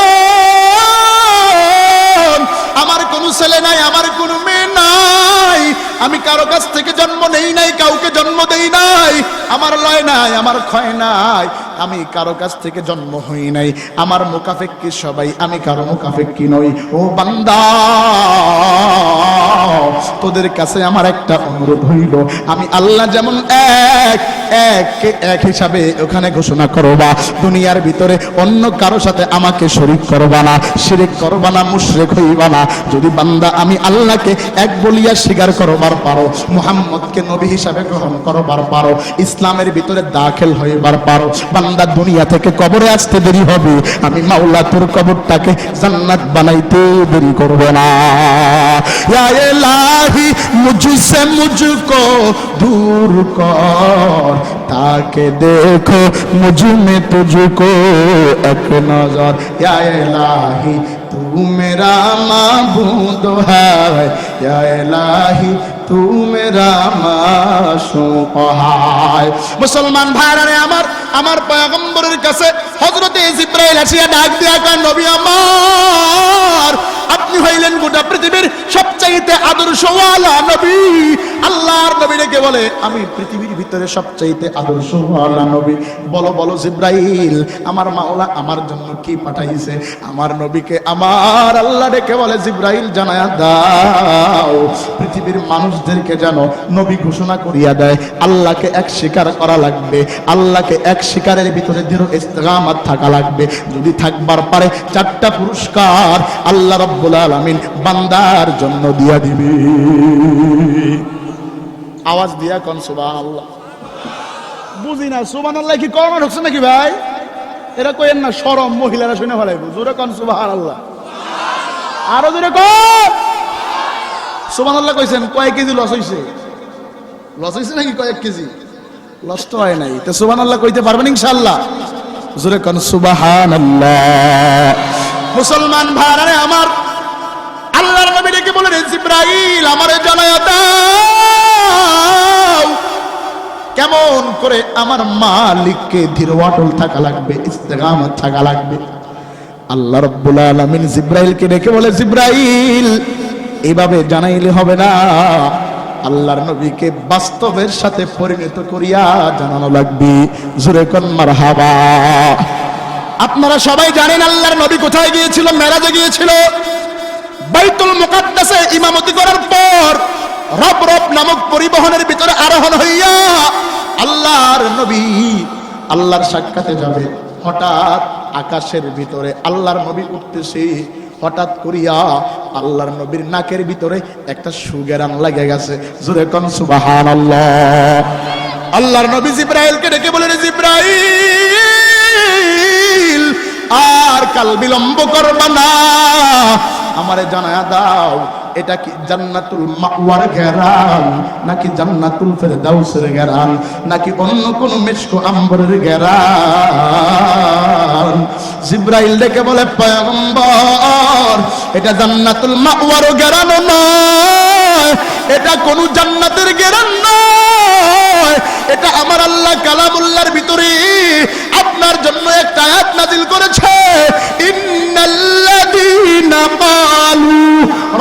আমার কোনো ছেলে নাই আমার কোনো মেয়ে নাই আমি কারো কাছ থেকে জন্ম নেই নাই কাউকে জন্ম দেই নাই আমার লয় নাই আমার ক্ষয় নাই আমি কারো কাছ থেকে জন্ম হই নাই আমার মুকাফেক্কি সবাই আমি কারো মুকাফেক্কি নই ও বান্দা তোদের কাছে আমার একটা অনুরোধ হইল আমি আল্লাহ যেমন এক এক এক হিসাবে ওখানে ঘোষণা করবা দুনিয়ার ভিতরে অন্য কারো সাথে আমাকে শরীক করবা না শিরক করবা না মুশরিক হইবা না যদি বান্দা আমি আল্লাহকে এক বলিয়া স্বীকার করবার পারো মুহাম্মদকে নবী হিসাবে গ্রহণ করবার পারো ইসলামের ভিতরে দাখিল হইবার পারো বান্দা দুনিয়া থেকে কবরে আসতে দেরি হবে আমি মাওলা তোর কবরটাকে জান্নাত বানাইতে দেরি করবে না ইয়া ইলাহি মুঝসে মুঝকো দূর কর তাকে দেখো মুঝ মে তুঝকো এক নজর ইয়া ইলাহি तू मेरा माबूद है या इलाही तू मेरा माशूक है मुसलमान भाइरे আমার পয়গম্বরের কাছে হযরতে জিবরাইল আসিয়া ডাক দিয়া কয় নবী আমার আপনি হইলেন গোটা পৃথিবীর সবচাইতে আদর্শওয়ালা নবী আল্লাহর নবী ডেকে বলে আমি পৃথিবীর ভিতরে সবচাইতে আদর্শওয়ালা নবী বলো বলো জিবরাইল আমার মাওলা আমার জন্য কি পাঠাইছে আমার নবীকে আমার আল্লাহ ডেকে বলে জিবরাইল জানায়া দাও পৃথিবীর মানুষদেরকে যেন নবী ঘোষণা করিয়া দেয় আল্লাহকে এক স্বীকার করা লাগবে আল্লাহকে এক শিকারের ভিতরে দৃঢ় ইস্তেকামাত থাকা লাগবে যদি থাকবার পারে 4টা পুরস্কার আল্লাহ রাব্বুল আলামিন বান্দার জন্য দিয়া দিবে আওয়াজ দিয়া কোন সুবহানাল্লাহ বুঝি না সুবহানাল্লাহ কি করোনা ঢুকছে নাকি ভাই এরা কইেন না শরম মহিলারা শুনে ফেলাইবো জোরে কোন সুবহানাল্লাহ আরো জোরে কোন সুবহানাল্লাহ কইছেন কয় কেজি লস হইছে নাকি কয়েক কেজি লস্ট হয় নাই তো সুবহানাল্লাহ কইতে পারবেন ইনশাআল্লাহ জোরে কোন সুবহানাল্লাহ মুসলমান ভাইরা আমার আল্লাহর নবী ডেকে বলেন জিবরাইল আমারে জানায়া দাও কেমন করে আমার মালিককে দৃঢ় অটল থাকা লাগবে ইস্তেকামত থাকা লাগবে আল্লাহ রাব্বুল আলামিন জিবরাইলকে ডেকে বলে জিবরাইল এইভাবে জানাইলে হবে না আল্লাহর নবীকে বাস্তবের সাথে পরিণত করিয়া জানানো লাগবে জোরে কোন মারহাবা আপনারা সবাই জানেন আল্লাহর নবী কোথায় গিয়েছিল মেরাজে গিয়েছিল বাইতুল মুকাদ্দাসে ইমামতি করার পর রব রব নামক পরিবহনের ভিতরে আরোহণ হইয়া আল্লাহর নবী আল্লাহর সাক্ষাতে যাবে। হঠাৎ আকাশের ভিতরে আল্লাহর নবী উঠতেছে, হঠাৎ করিয়া আল্লাহর নবীর নাকের ভিতরে একটা সুগেরান লাগে গেছে। জোরে কোন সুবহানাল্লাহ। আল্লাহর নবী জিব্রাইলকে ডেকে বলেন, জিব্রাইল আর কাল বিলম্ব করবা না, আমারে জানায়া দাও এটা কি জান্নাতুল মাওয়ার ঘেরান নাকি জান্নাতুল ফেরদাউসের ঘেরান নাকি অন্য কোন মিশক আম্বরের ঘেরান। জিব্রাইল ডেকে বলে, পয়গম্বর এটা জান্নাতুল মাওয়ার ঘেরান নয়, এটা কোন জান্নাতের ঘেরান নয়, এটা আমার আল্লাহ কালামুল্লাহর ভিতরে আপনার জন্য একটা আয়াত নাযিল করেছে, ইন্নাল্লাযীনা ক্বালু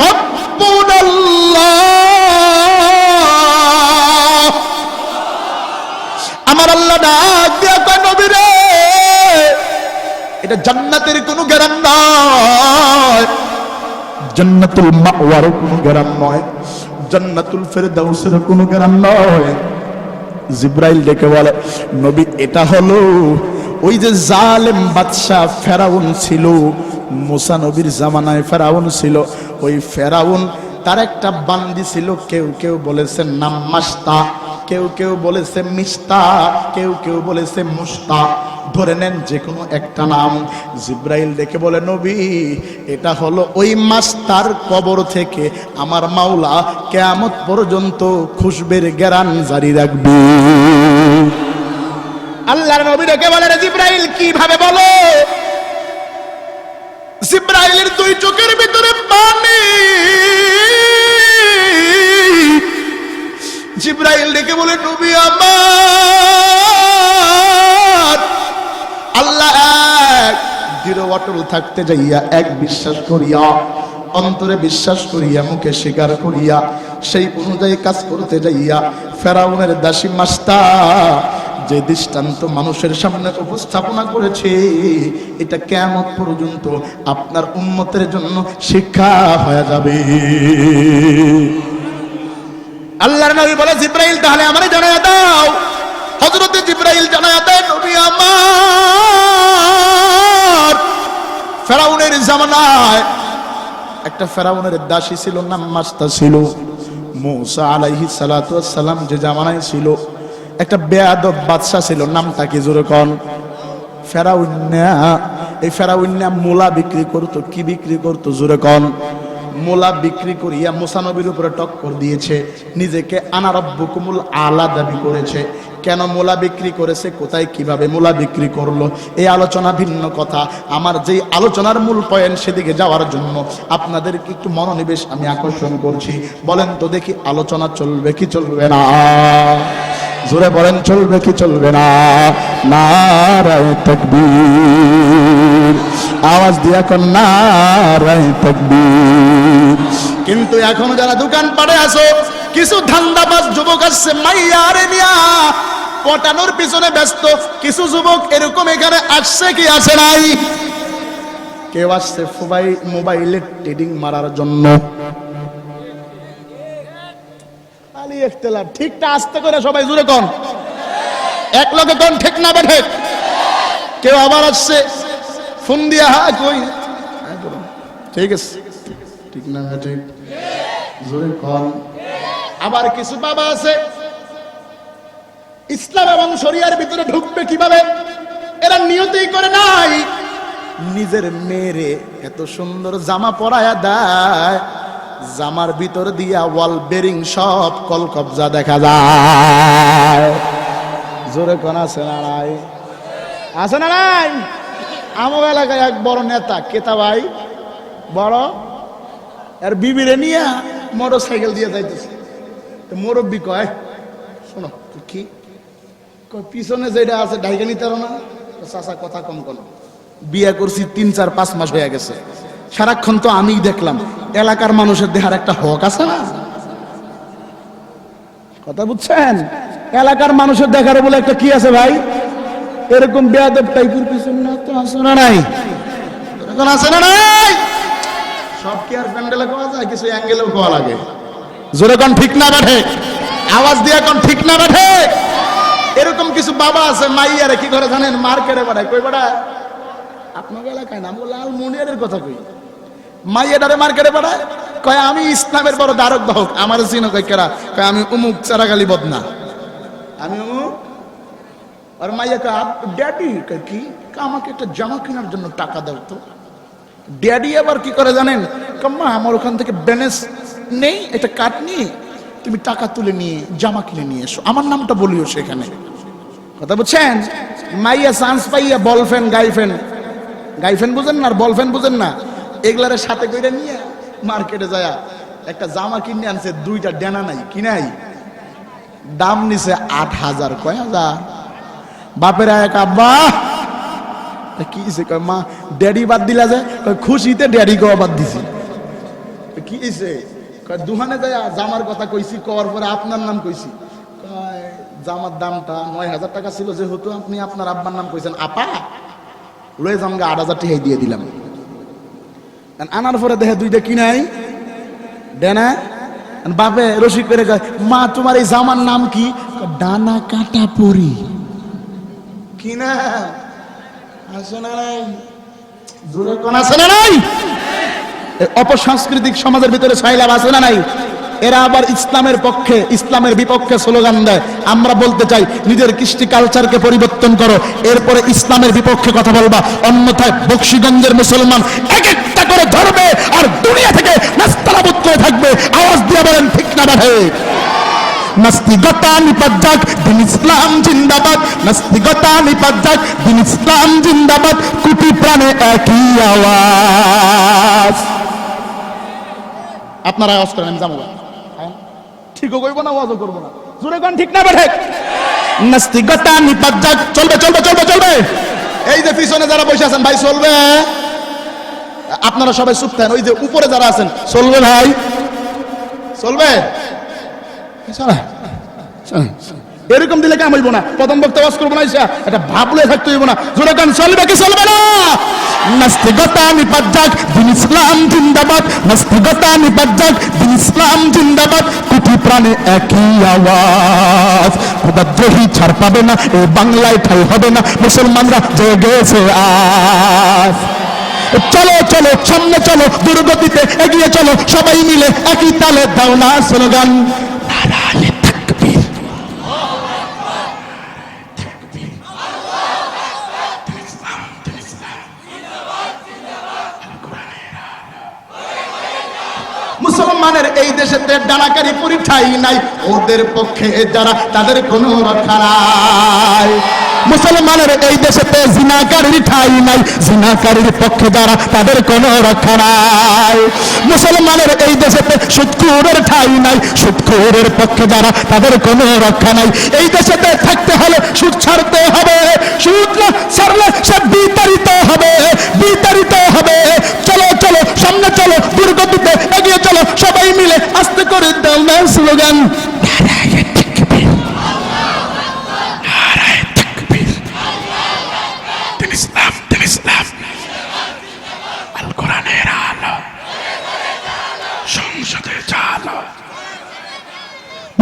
রাব্বুনাল্লাহ। আমার আল্লাহ ডাক দিয়া কয়, নবী রে এটা জান্নাতের কোনো গ্যারান নয়, জান্নাতুল মাওয়ার কোনো গ্যারান নয়, জান্নাতুল ফেরদাউসের কোনো গ্যারান নয়। জিব্রাইল ডেকে বলে, নবী এটা হলো ওই যে জালেম বাদশা ফেরাউন ছিল, মুসা নবীর জামানায় ফেরাউন ছিল, ওই ফেরাউন তার একটা বান্দি ছিল, কেউ কেউ বলেছে নাম মাস্তা, কেউ কেউ বলেছে মিস্তা, কেউ কেউ বলেছে মুস্তা, ধরে নেন যে কোনো একটা নাম। জিব্রাইল দেখে বলে, নবী এটা হলো ওই মাস্তার কবর থেকে আমার মাওলা কিয়ামত পর্যন্ত খুশবের গ্যারান জারি রাখবে। আল্লাহর নবী ডেকে বলে, জিব্রাইল কিভাবে বলো? জিব্রাইলের দুই চোখের ভিতরে পানি। জিব্রাইল ডেকে বলে, নবী আমার আল্লাহ এক, দৃঢ় অটল থাকতে যাইয়া এক বিশ্বাস করিয়া, অন্তরে বিশ্বাস করিয়া, মুখে স্বীকার করিয়া, সেই অনুযায়ী কাজ করতে যাইয়া ফেরাউনের দাসী মাস্তা যে দৃষ্টান্ত মানুষের সামনে উপস্থাপনা করেছে, এটা কিয়ামত পর্যন্ত আপনার উম্মতের জন্য শিক্ষা হয়ে যাবে। আল্লাহর নবী বলে, জিব্রাইল তাহলে আমারে জানায়া দাও। হযরতে জিব্রাইল জানায়া দেয়, নবী আমার ফেরাউনের জামানায় একটা ফেরাউনের দাসী ছিল, নাম মাস্তা ছিল। মূসা আলাইহিস সালাতু ওয়াস সালাম যে জামানায় ছিল, একটা বেয়াদব বাদশা ছিল, নামটা কি জোরে কোন? ফেরাউন। এই ফেরাউন মূলা বিক্রি করতো। কি বিক্রি করতো জোরে কোন? মূলা বিক্রি করিয়া মুসা নবীর উপরে টক্কর দিয়েছে, নিজেকে আনা রাব্বুকুমুল আলা দাবি করেছে। কেন মূলা বিক্রি করেছে, কোথায় কিভাবে মূলা বিক্রি করলো, এই আলোচনা ভিন্ন কথা। আমার যেই আলোচনার মূল পয়েন্ট, সেদিকে যাওয়ার জন্য আপনাদেরকে একটু মনোনিবেশ আমি আকর্ষণ করছি। বলেন তো দেখি, আলোচনা চলবে কি চলবে না? জোরে বলেন, চলবে কি চলবে না? নারায়ে তাকবীর, আওয়াজ দিয়া কোন নারায়ে তাকবীর। কিন্তু এখন যারা দোকান পাড়ে আসো, কিছু ধান্দাবাজ যুবক আসছে মাইয়ারে নিয়া পটানোর পিছনে ব্যস্ত। কিছু যুবক এরকম এখানে আসছে কি আসে নাই? কেউ আসছে মোবাইলে ট্রেডিং মারার জন্য। ঠিকটা আস্তে করে সবাই জুড়ে কোন, এক লগে কোন, ঠিক না বেঠে? কেউ আবার আসছে ফোন দিয়া, হ্যাঁ কই, ঠিক আছে, ঠিক না ঠিক, জোরে কোন। আবার কিছু বাবা আছে ইসলাম এবং শরিয়ার ভিতরে ঢুকবে কিভাবে, এরা নিয়তই করে নাই। নিজের মেয়েরে এত সুন্দর জামা পরায়া দেয়, জামার ভিতর দিয়া ওয়াল বেরিং সব কলকবজা দেখা যায়। জোরে কোন আছে না নাই? আছে না নাই? আমার এলাকায় এক বড় নেতা, কেতা ভাই বড়, আর বিবিরে নিয়ে মোটর সাইকেল দিয়ে যাইতেছে। তো মুরব্বী কয়, শোনো কি পিছনে যেটা আছে ডাইকে নিতে পারো না? চাচা কথা কম কোন, বিয়ে করছি 3-4-5 মাস হয়ে গেছে, সারাক্ষণ তো আমি দেখলাম। এলাকার মানুষের দেহার একটা হক আছে না? কথা বুঝছেন? এলাকার মানুষের দেখার বলে একটা কি আছে ভাই? এরকম বেয়াদব টাইপের পিছনে তো আছে না নাই? এরকম আছে না নাই? সব কি আর প্যান্ডেলে কোয়া যায়? কিছু অ্যাঙ্গেলেও কোয়া লাগে। জোরে কোন ঠিক না বেঠে? আওয়াজ দিয়ে কোন ঠিক না বেঠে? এরকম কিছু বাবা আছে মাইয়ারে কি করে জানেন? মার্কেটে পাঠায়। কই পাঠায়? আপনার এলাকায় নাম লাল মুনিয়ারের কথা কই। মাইয়াটারে মার্কেটে পাঠায়, কয় আমি ইসলামের বড় ধারক বাহক। আমার চিনো কয় কেরা? কয় আমি উমুক চারাগালি বদনা, আমি উমুক। আর মাইয়া কয় ড্যাডি। কয় কি? আমাকে একটা জামা কেনার জন্য টাকা দাও তো। ড্যাডি আবার কি করে জানেন? কাম্মা আমার ওখান থেকে ব্যালেন্স নেই, এটা কাট নিয়ে তুমি টাকা তুলে নিয়ে জামা কিনে নিয়ে এসো, আমার নামটা বলিও সেখানে। কথা বুঝছেন? মাইয়া চান্স পাইয়া বলফ্রেন্ড গাইফ্রেন্ড বুঝেন না, আর বলফ্রেন্ড বুঝেন না, এগুলার সাথে করে নিয়ে মার্কেটে যায় একটা জামা কিনে আনছে, দুইটা ডেনা নাই, কি নাই, দাম নিছে 8,000। কয় হাজার? বাপের এক আব্বা কি কয় মা ড্যাডি বাদ দিলা যে? খুশিতে ড্যাডি কেও বাদ দিছি। কি কয় দুহানে যায় জামার কথা কইছি, কওয়ার পরে আপনার নাম কইছি। কয় জামার দামটা 9,000 টাকা ছিল, যেহেতু আপনি আপনার আব্বার নাম কইছেন, আপা লয়ে জামগা 8,000 টাকাই দিয়ে দিলাম। আনার পরে দেখে দুইটা কি নাই, ডেনা। বাপে রসিক করে কয় মা তোমার এই জামার নাম কি? ডানা কাটা পরি। কি না আছে না নাই? জোরে কোন আছে না নাই? অপসাংস্কৃতিক সমাজের ভিতরে ছাইলাম আছে না নাই? এরা আবার ইসলামের পক্ষে ইসলামের বিপক্ষে স্লোগান দেয়। আমরা বলতে চাই নিজের কৃষ্টি কালচারকে পরিবর্তন করো, এরপরে ইসলামের বিপক্ষে কথা বলবা, অন্যথায় বক্সিগঞ্জের মুসলমান এক একটা করে ধরবে আর দুনিয়া থেকে নাস্তানাবুদ করে থাকবে। আওয়াজ দিয়ে বলেন ঠিক না বাহে? নাস্তিকতা নিপাত দিন ইসলাম জিন্দাবাদ, নাস্তিকতা নিপাত দিন ইসলাম জিন্দাবাদ, কোটি প্রাণে একই আওয়াজ। আপনারা আওয়াজ করেন, আমি যাবো ঠিকও কইব না, আওয়াজও করবো না। জোরে কোন ঠিক না বেঠে? নাস্তিকতা নিপাত চলবে চলবে চলবে চলবে। এই যে পিছনে যারা বসে আছেন ভাই, চলবে। আপনারা সবাই চুপ থাকেন। ওই যে উপরে যারা আছেন, চলবে ভাই, চলবে। এরকম দিলে কাম হইব না। প্রথম বক্তা ওয়াজ করবো না, এটা ভাবলে থাকতে হইব না। জোরে কান চলবে কি চলবে না? নাস্তিকতা নিপাত দিন ইসলাম জিন্দাবাদ, নাস্তিকতা নিপাত দিন ইসলাম জিন্দাবাদ, কোটি প্রাণে একই আওয়াজ। খোদাদ্রোহী ছাড় পাবে না, এই বাংলায় ঠাই হবে না, মুসলমানরা জেগেছে আজ। চলো চলো সামনে চলো, দুর্গতিতে এগিয়ে চলো, সবাই মিলে একই তালে দাও না স্লোগান। মুসলমানের এই দেশেতে ডানাকারী পরিঠাই নাই, ওদের পক্ষে যারা তাদের কোনো রক্ষা নাই। মুসলমানের এই দেশেতে জিনাকারীর ঠাই নাই, জিনাকারীর পক্ষে যারা তাদের কোনো রক্ষা নাই। মুসলমানের এই দেশেতে সুদখোরের ঠাই নাই, সুদখোরের পক্ষে যারা তাদের কোনো রক্ষা নাই। এই দেশেতে থাকতে হলে সুদ ছাড়তে হবে, সুদ না ছাড়লে সে বিতাড়িত হবে, বিতাড়িত হবে। চলো চলো সামনে চলো, দুর্গতিতে এগিয়ে চলো, সবাই মিলে আস্তে করে দাও না স্লোগান।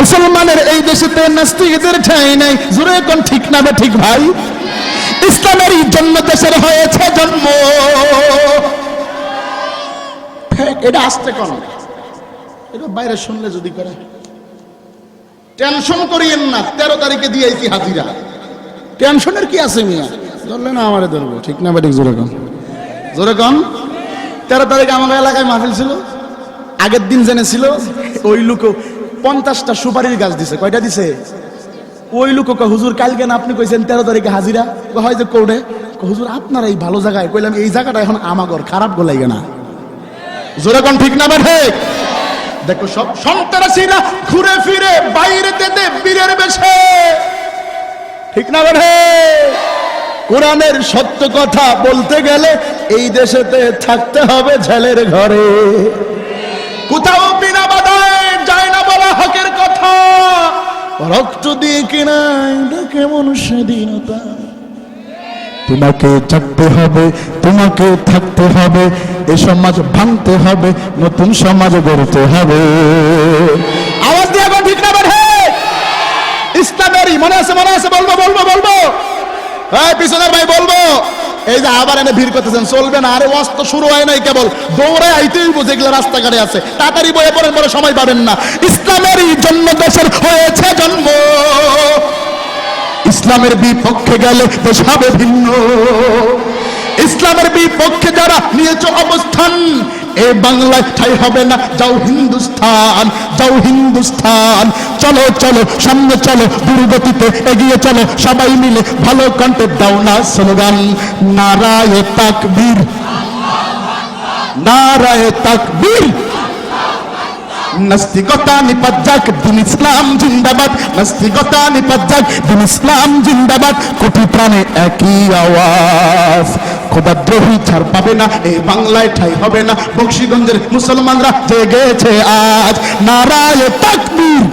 মুসলমানের এই দেশেতে নাস্তিকদের ঠাঁই নাই। জোরে কোন ঠিক না বে ঠিক ভাই? ইসলামেরই জন্য দেশের হয়েছে জন্ম। এটা আসতে কোন, এটা বাইরে শুনলে যদি করে টেনশন করিয়েন না। 13 তারিখে দিয়েছি হাজিরা, টেনশনের কি আছে মিয়া? ধরলে না আমারে ধরবো, ঠিক না বেঠিক? জোরে কোন, জোরে কোন। 13 তারিখে আমার এলাকায় মাহফিল ছিল। আগের দিন জেনেছিল ওই লোক 50টা সুপারির গাছ দিছে। কয়টা দিছে? ওই লোক হুজুর কালকে না আপনি কইছেন 13 তারিখে হাজিরা? হয় যে কোর্টে হুজুর আপনার এই ভালো জায়গায়। কইলাম এই জায়গাটা এখন আমাগর, খারাপ গোলাইগে না। জোরে কোন ঠিক না বেঠে? দেখো সব সন্ত্রাসীরা ঘুরে ফিরে বাইরে তেতে বীরের বেশে, ঠিক না বেঠে? কোরআনের সত্য কথা বলতে গেলে এই দেশেতে থাকতে হবে ঝালের ঘরে। কোথাও বিনা বাধায় যায় না বলা হকের কথা, রক্ত দিয়ে কিনাই কেমন স্বাধীনতা। তোমাকে থাকতে হবে, তোমাকে থাকতে হবে, এই সমাজ ভাঙতে হবে, নতুন সমাজ গড়তে হবে। বাড়ি মনে আছে বলবো এই পিছনের ভাই বলবো। এই যে আবার এনে ভিড় করতেছেন, চলবে না। আরে ওয়াজ তো শুরু হয় নাই, কেবল দৌড়ে আইতেই বুঝে যেগুলো রাস্তাঘাটে আছে। তাড়াতাড়ি বয়ে পড়েন, বড় সময় পাবেন না। ইসলামেরই জন্য দেশের হয়েছে জন্ম, ইসলামের বিপক্ষে গেলে দেশ হবে ভিন্ন। ইসলামের বিপক্ষে যারা নিয়েছে অবস্থান, এ বাংলায় ঠাই হবে না। যাও হিন্দুস্তান, যাও হিন্দুস্তান। চলো চলো সামনে চলো, দুর্গতিতে এগিয়ে চলো, সবাই মিলে ভালো কণ্ঠে দাও না স্লোগান, নারায়ে তাকবীর, নারায়ে তাকবীর। নাস্তিকতা নিপাত যাক, দিন ইসলাম জিন্দাবাদ। নাস্তিকতা নিপাত যাক, দিন ইসলাম জিন্দাবাদ। কোটি প্রাণে একই আওয়াজ, খোদাদ্রোহী ছাড় পাবে না, এই বাংলায় ঠাই হবে না। বক্সিগঞ্জের মুসলমানরা জেগেছে আজ, নারায়ে তাকবীর।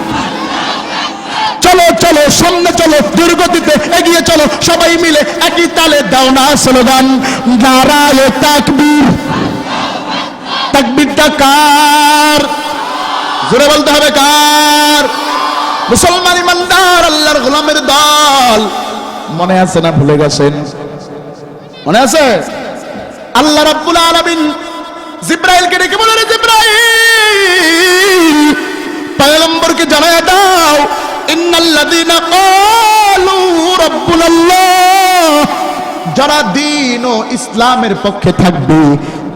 চলো চলো সামনে চলো, দুর্গতিতে এগিয়ে চলো, সবাই মিলে একই তালে দাও না স্লোগান, নারায়ে তাকবীর। তাকবীরটা কার? জোরে বলতে হবে কার? মুসলমান ইমানদার আল্লাহর গোলামের দল। মনে আছে না ভুলে গেছেন? মনে আছে? আল্লাহ রাব্বুল আলামিন জিবরাইলকে ডেকে বলেন, জিবরাইল পয়গম্বরকে জানায়া দাও, ইন্নাল্লাযীনা ক্বালু রাব্বুনাল্লাহ, যারা দ্বীন ও ইসলামের পক্ষে থাকবে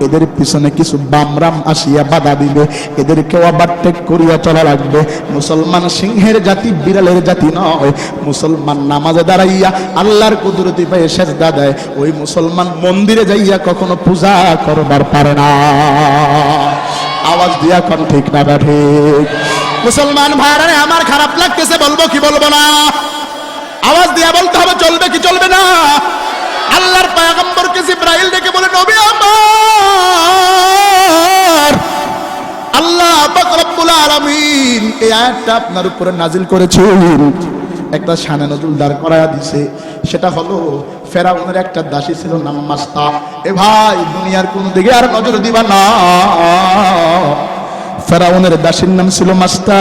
এদের পিছনে কিছু বামরাম আসিয়া বাধা দিবে, এদেরকেও ওভারটেক করিয়া চলা লাগবে। মুসলমান সিংহের জাতি, বিড়ালের জাতি নয়। মুসলমান নামাজে দাঁড়াইয়া আল্লাহর কুদরতি পায়ে সেজদা দেয়, ওই মুসলমান মন্দিরে যাইয়া কখনো পূজা করবার পারে না। আওয়াজ দিয়া কোন ঠিক না ঠিক? মুসলমান ভাইরা আমার খারাপ লাগতেছে, বলবো কি বলবো না? আওয়াজ দিয়া বলতে হবে, চলবে কি চলবে না? আল্লাহর পয়গম্বরকে জিবরাইল ডেকে বলে, নবী আমার, আল্লাহ পাক রব্বুল আলামিন এই আয়াতটা আপনার উপরে নাজিল করেছেন, একটা শানে নজুল দাঁড় করায়া দিছে। সেটা হলো ফেরাউনের একটা দাসী ছিল, নাম মাস্তা। এ ভাই, দুনিয়ার কোন দিকে আর নজর দিবা না। ফেরাউনের দাসীর নাম ছিল মাস্তা।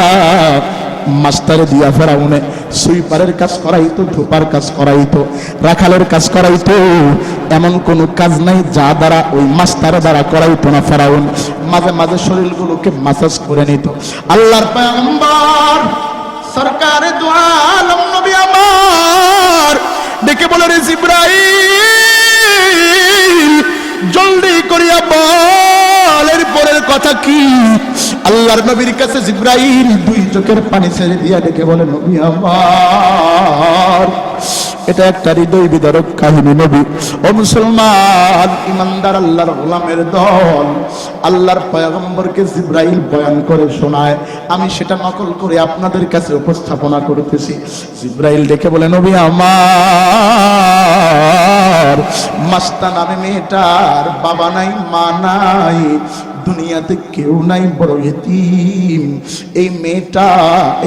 মাস্টারে দিয়া ফেরাউনে সুইপারের কাজ করাইতো, ধোপার কাজ করাইতো, রাখালের কাজ করাইতো। এমন কোন কাজ নাই যা দ্বারা ওই মাস্টারের দ্বারা করাইতো না ফেরাউন। মাঝে মাঝে শরীরগুলোকে মাসাজ করে নিত। আল্লাহর পয়গম্বর সরকারে দু আলম নবী আমার ডেকে বলে, রে জিবরাইল জলদি করিয়া বল এর পরের কথা কি? আল্লাহর নবীর কাছে জিবরাইল দুই চোখের পানি ছেড়ে দিয়া ডেকে বলে, নবী আমার, এটা একটা হৃদয় বিদারক কাহিনী নবী। ও মুসলমান ইমানদার আল্লাহর গোলামের দল, আল্লাহর পয়গম্বরকে জিবরাইল বয়ান করে শোনায়, আমি সেটা নকল করে আপনাদের কাছে উপস্থাপনা করতেছি। জিবরাইল ডেকে বলে, নবী আমার, মাস্তা নামে মেয়েটার বাবা নাই, মা নাই, দুনিয়াতে কেউ নাই, বড় এতিম। এই মেয়েটা,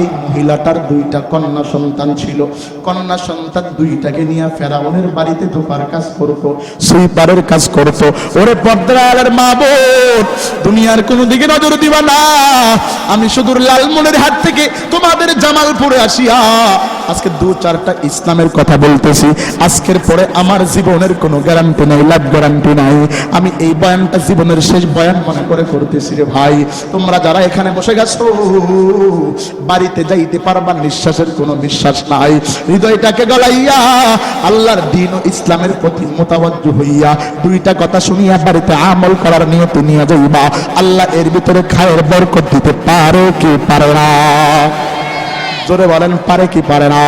এই মহিলাটার দুইটা কন্যা সন্তান ছিল। কন্যা সন্তান দুইটাকে নিয়ে ফেরাউনের বাড়িতে ধোপার কাজ করতো, সুইপারের কাজ করতো। ওরে পর্দার আলের মা বোন, দুনিয়ার কোনো দিকে নজর দিবা না। আমি শুধু লালমনের হাট থেকে তোমাদের জামালপুরে আসিয়া আজকে দু চারটা ইসলামের কথা বলতেছি। আজকের পরে আমার জীবনের কোনো গ্যারান্টি নাই, লাভ গ্যারান্টি নাই। আমি এই বয়ানটা জীবনের শেষ বয়ান মনে করে করতেছি। রে ভাই, তোমরা যারা এখানে বসে গেছো, বাড়িতে যাইতে পারবা, নিঃশ্বাসের কোনো বিশ্বাস নাই। হৃদয়টাকে গলাইয়া আল্লাহর দ্বীন ও ইসলামের প্রতি মোতাবজ্জু হইয়া দুইটা কথা শুনিয়া বাড়িতে আমল করার নিয়তে নিয়ে যাইবা। আল্লাহ এর ভিতরে খায়ের বরকত দিতে পারে কি পারে না? জোরে বলেন, পারে কি পারে না?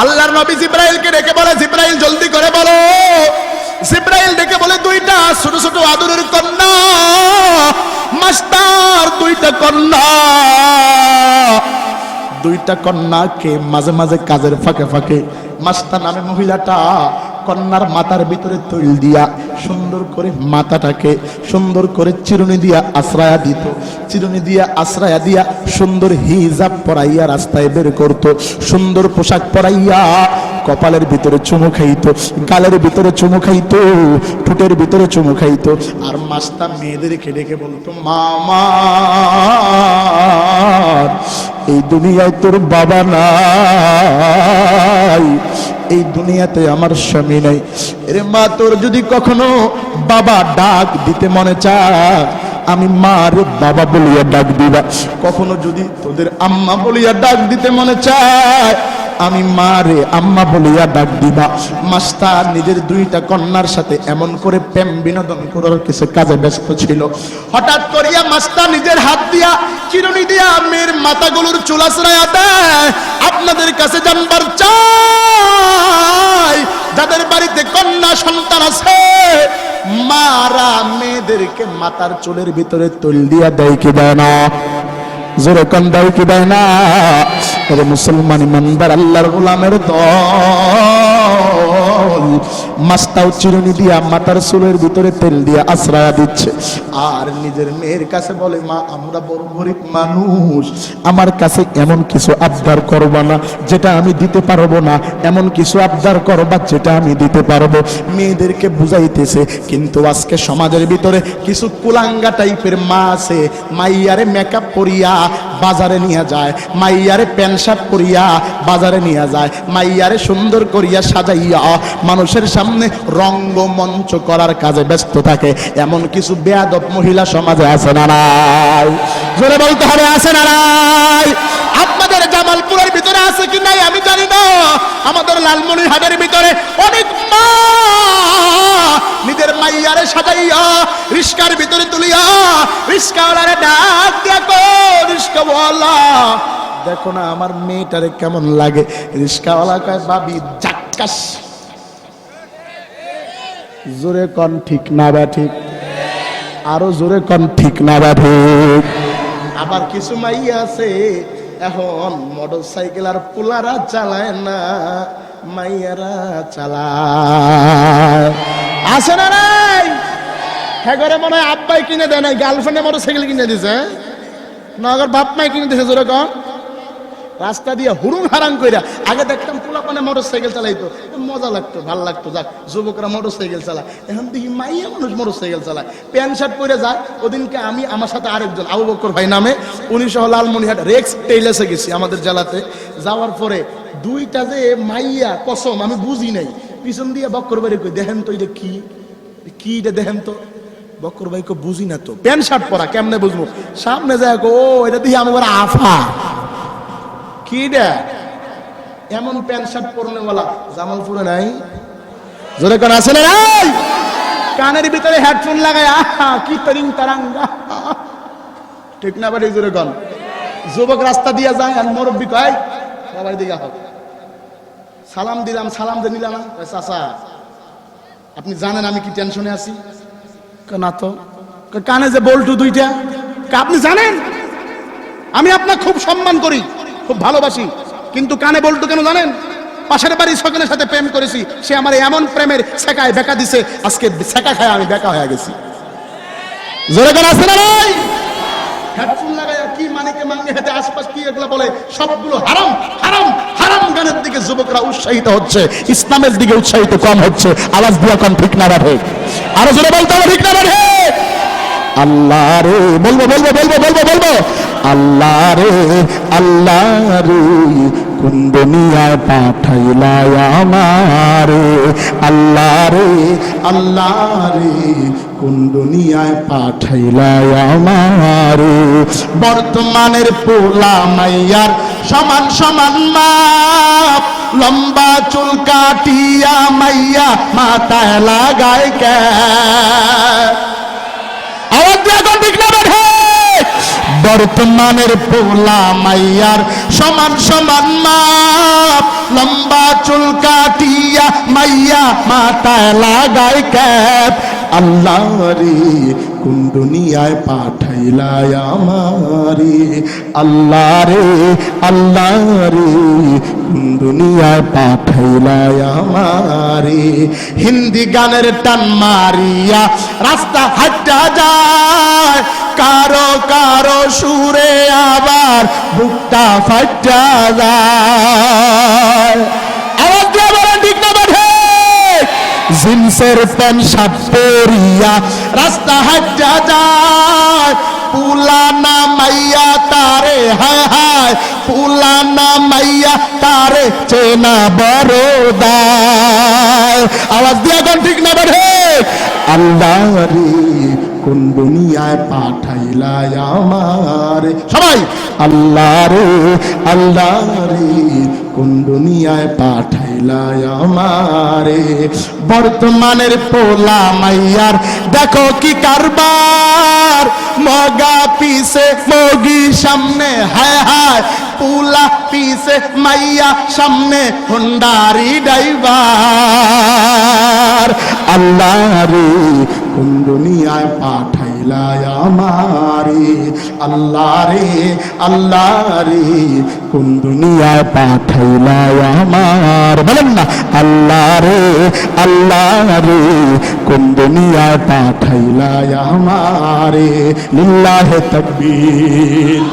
আল্লাহর নবী জিবরাইলকে ডেকে বলে, জিবরাইল জলদি করে বলো। জিবরাইল ডেকে বলে, দুইটা ছোট ছোট আদরের কন্যা, মাস্টার দুইটা কন্যা, দুইটা কন্যাকে মাঝে মাঝে কাজের ফাঁকে ফাঁকে মাস্টার নামে মহিলাটা কন্যার মাথার ভিতরে তৈল দিয়া সুন্দর করে মাথাটাকে সুন্দর করে চিরুনি দিয়া আশ্রয়া দিত। চিরুনি দিয়া আশ্রয়া দিয়া সুন্দর হিজাব পরাইয়া রাস্তায় বের করত। সুন্দর পোশাক পরাইয়া কপালের ভিতরে চুমু খাইতো, গালের ভিতরে চুমু খাইতো, ঠোঁটের ভিতরে চুমু খাইতো। আর মাস্টার মেয়েদেরকে ডেকে বলতো, মামা এই দুনিয়ায় তোর বাবা নাই, এই দুনিয়াতে আমার স্বামী নাই। এরে মা, তোর যদি কখনো বাবা ডাক দিতে মনে চায়, আমি মা রে বাবা বলিয়া ডাক দিবা। কখনো যদি তোদের আম্মা বলিয়া ডাক দিতে মনে চায়, আমি মা রে আম্মা বলিয়া ডাক দিবা। মাস্টার নিজের দুইটা কন্যার সাথে এমন করে প্রেম বিনোদন করার কিছু কাজে ব্যস্ত ছিল। হঠাৎ করিয়া মাস্টার নিজের হাত দিয়া চিরুনি দিয়া মেয়ের মাথাগুলোর চুল আঁচড়াইয়া দেয়। আপনাদের কাছে জানবার চাই, যাদের বাড়িতে কন্যা সন্তান আছে, মারা মেয়েদেরকে মাথার চুলের ভিতরে তৈল দিয়া দেয় কি দেয় না? জোরে কোন দেয় কি দেয় না? তবে মুসলমান ইমানদার আল্লাহর গোলামের দল মাস্তাও চিরুনি দিয়া মাথার চুলের ভিতরে তেল দিয়া আশ্রয় দিচ্ছে, আর নিজের মেয়ের কাছে বলে, মা আমরা বড় গরিব মানুষ, আমার কাছে এমন কিছু আবদার করবা না যেটা আমি দিতে পারবো না, এমন কিছু আবদার করবা যেটা আমি দিতে পারবো। মেয়েদেরকে বুঝাইতেছে, কিন্তু আজকে সমাজের ভিতরে কিছু কুলাঙ্গা টাইপের মা আছে, মাইয়ারে মেকআপ করিয়া বাজারে নিয়ে যায়, মাইয়ারে প্যান্ট শার্ট পরিয়া বাজারে নিয়ে যায়, মাইয়ারে সুন্দর করিয়া সাজাইয়া মানুষের সামনে রঙ্গমঞ্চ করার কাজে ব্যস্ত থাকে। এমন কিছু বেয়াদব মহিলা সমাজে আছে না নাই? জোরে বলতে হবে, আছে না নাই? আপনাদের জামালপুরের ভিতরে আছে কি নাই আমি জানি না, আমাদের লালমনিরহাটের ভিতরে অনেক মা নিজের মাইয়ারে সাজাইয়া রিস্কার ভিতরে তুলিয়া রিস্কাওয়ালারে ডাক দিয়া কো, রিস্কাওয়ালা দেখো না আমার মেয়েটারে কেমন লাগে। রিস্কাওয়ালা কয়, বাবি জাক্কাস। জোরে কন ঠিক না বা ঠিক? আরো জোরে কন ঠিক না বা ঠিক? আবার কিছু মাইয়া আছে এখন মোটর সাইকেল আর পোলারা চালায় না, মাইয়ারা চালায়। আছে না নাই? হ্যাঁ করে মনে হয় আব্বাই কিনে দেয় নাই, গার্লফ্রেন্ডে মোটর সাইকেল কিনে দিছে না, আবার বাপ মাই কিনে দিছে। জোরে কন। রাস্তা দিয়ে হুড়ুম হারাম কইরা আগে দেখতাম পোলাপানে মোটর সাইকেল চালাইতো, মজা লাগতো, ভালো লাগতো, যাক যুবকরা মোটর সাইকেল চালায়। এখন দেখি মাইয়া মানুষ মোটর সাইকেল চালায়, প্যান্ট শার্ট পরে যায়। ওদিনকে আমি আমার সাথে আরেকজন আবু বকর ভাই নামে, উনি সহ লালমনিরহাট রেক্স টেইলার্সে গেছি আমাদের জেলাতে। যাওয়ার পরে দুইটা যে মাইয়া, কসম আমি বুঝি নাই, পিছন দিয়ে বক্কর ভাই কই, দেখেন তো এটা কি, কি এটা দেখেন তো। বক্কর ভাই কো, বুঝি না তো, প্যান্ট শার্ট পরা কেমনে বুঝবো? সামনে যায় কো, ও এটা দিয়ে আমি আফা কি রে, এমন প্যান্ট শার্ট পরনেওয়ালা জামালপুরে নাই? জোরে কোন আছে না নাই? কানের ভিতরে হেডফোন লাগায়, আহা কি তরিং তারাঙ্গা, ঠিক না বাড়ি? জোরে কোন। যুবক রাস্তা দিয়ে যায় আর মুরব্বি কয়, সবাই দিকে হোক, সালাম দিলাম, সালাম দিয়ে নিলাম না, চাচা আপনি জানেন আমি কি টেনশনে আছি? না তো। কানে যে বল্টু দুইটা, আপনি জানেন আমি আপনাকে খুব সম্মান করি, খুব ভালোবাসি, কিন্তু কানে বল্টু কেন জানেন? পাশের বাড়ি সকলের সাথে প্রেম করেছি, সে আমার এমন প্রেমের ছেকায় বেকা দিছে, আজকে ছেকা খায় আমি বেকা হয়ে গেছি। জোরে করে আসে না ভাই? হেডফোন লাগায় কি মানিকে মাঙ্গে হেঁটে আশপাশ কি এগুলো বলে, সবগুলো হারাম হারাম হারাম গানের দিকে যুবকরা উৎসাহিত হচ্ছে, ইসলামের দিকে উৎসাহিত কম হচ্ছে। আওয়াজ দিয়া কম ঠিক না বাড়ে? আরো জোরে বলতে হবে, ঠিক না বাড়ে? আল্লাহ রে, বলবো বলবো বলবো বলবো বলবো, আল্লাহ রে আল্লাহ রে কোন দুনিয়ায় পাঠাইলা আমারে, আল্লাহ রে আল্লাহ রে কোন দুনিয়ায় পাঠাইলা আমারে। বর্তমানের পোলা মাইয়ার সমান সমান মাপ, লম্বা চুল কাটিয়া মাইয়া মাথায় লাগায় কে, আওয়াজ দিয়া কোন ঠিক না বেঠে? বর্তমানের পোলা মাইয়ার সমান সমান মাপ, লম্বা চুল কাটিয়া মাইয়া মাথায় লাগায় ক্যাপ। আল্লাহ রে কোন দুনিয়ায় পাঠাইলা আমারে, আল্লাহ রে আল্লাহ রে কোন দুনিয়ায় পাঠাইলা আমারে। হিন্দি গানের টান মারিয়া রাস্তা হাঁটা যায়, কারো কারো সুরে আবার বুকটা ফাটা যায়। আওয়াজ দিয়ে বলেন ঠিক না বাঠে? জিন্সের প্যান্ট শার্ট পরিয়া রাস্তা হাঁটা যায়, পুলানা মাইয়া তারে হায় হায় পুলানা মাইয়া তারে চেনা বড় দায়। আওয়াজ দিয়া কোন ঠিক না বেঠে? আল্লাহ রে কোন দুনিয়ায় পাঠাইলা আমারে, সবাই আল্লাহ রে কোন দুনিয়ায় পাঠাইলা আমারে। বর্তমানের পোলা মাইয়ার দেখো কি কারবার, মগা পিছে মগি সামনে, হায় হায় পুলা পিছে মাইয়া সামনে হোন্ডারি ড্রাইভার। আল্লাহ রে কোন দুনিয়ায় পাঠাইলা আমারে, আল্লাহ রে কোন দুনিয়ায় পাঠাইলা আমার। বলেন না আল্লাহ রে কোন দুনিয়ায় পাঠাইলা আমারে। লিল্লাহে তাকবীর।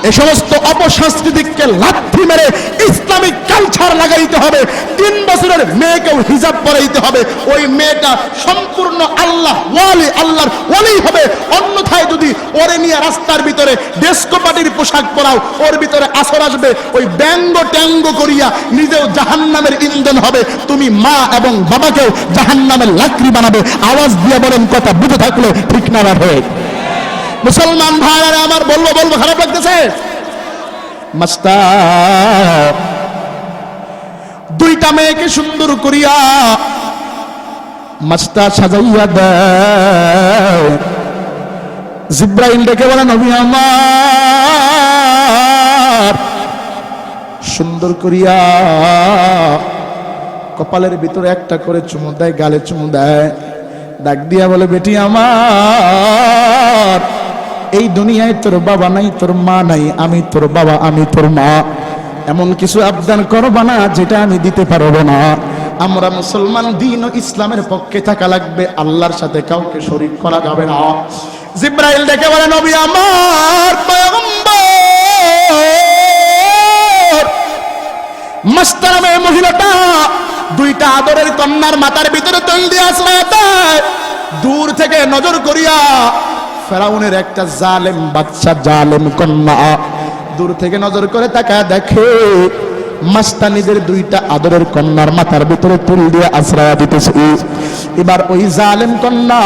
এই সমস্ত অপসংস্কৃতিকে লাথি মেরে ইসলামিক কালচার লাগাইতে হবে। 3 বছরের মেয়েকেও হিজাব পরাইতে হবে। ওই মেয়েটা সম্পূর্ণ আল্লাহ ওয়ালি, আল্লাহর ওয়ালি হবে। অন্যথায় যদি ওরে নিয়ে রাস্তার ভিতরে ডেস্কো পার্টির পোশাক পরাও, ওর ভিতরে আসর আসবে, ওই ব্যঙ্গ ট্যাঙ্গ করিয়া নিজেও জাহান্নামের ইন্ধন হবে। তুমি মা এবং বাবাকেও জাহান্নামের লাকড়ি বানাবে। আওয়াজ দিয়ে বলেন, কথা বুঝে থাকলে ঠিক না রাখে। মুসলমান ভাইরা আমার, বলবো খারাপ লাগতেছে? মাস্টার দুইটা মেয়েকে সুন্দর করিয়া মাস্টার সাজাইয়া দেয়। জিব্রাইল ডেকে বলে, নবী আমার সুন্দর করিয়া কপালের ভিতরে একটা করে চুমু দেয়, গালে চুমু দেয়, ডাক দিয়া বলে, বেটি আমার এই দুনিয়ায় তোর বাবা নাই, তোর মা নাই, আমি তোর বাবা, আমি তোর মা। এমন কিছু আবদান করবা না যেটা আমি দিতে পারবো না। আমরা মুসলমান, দ্বীন ও ইসলামের পক্ষে থাকা লাগবে, আল্লাহর সাথে কাউকে শরীক করা যাবে না। জিব্রাইল ডেকে বলে, নবী আমার পয়গম্বর। মাস্টার নামে মহিলাটা দুইটা আদরের কন্যার মাথার ভিতরে তেল দিয়ে আশ্রয় দেয়। দূর থেকে নজর করিয়া ফেরাউনের একটা জালেম বাচ্চা, জালেম কন্যা দূর থেকে নজর করে তাকায় দেখে মাস্টার নিজের দুইটা আদরের কন্যার মাথার ভিতরে তুল দিয়ে আশ্রয় দিতেছে। এবার ওই জালেম কন্যা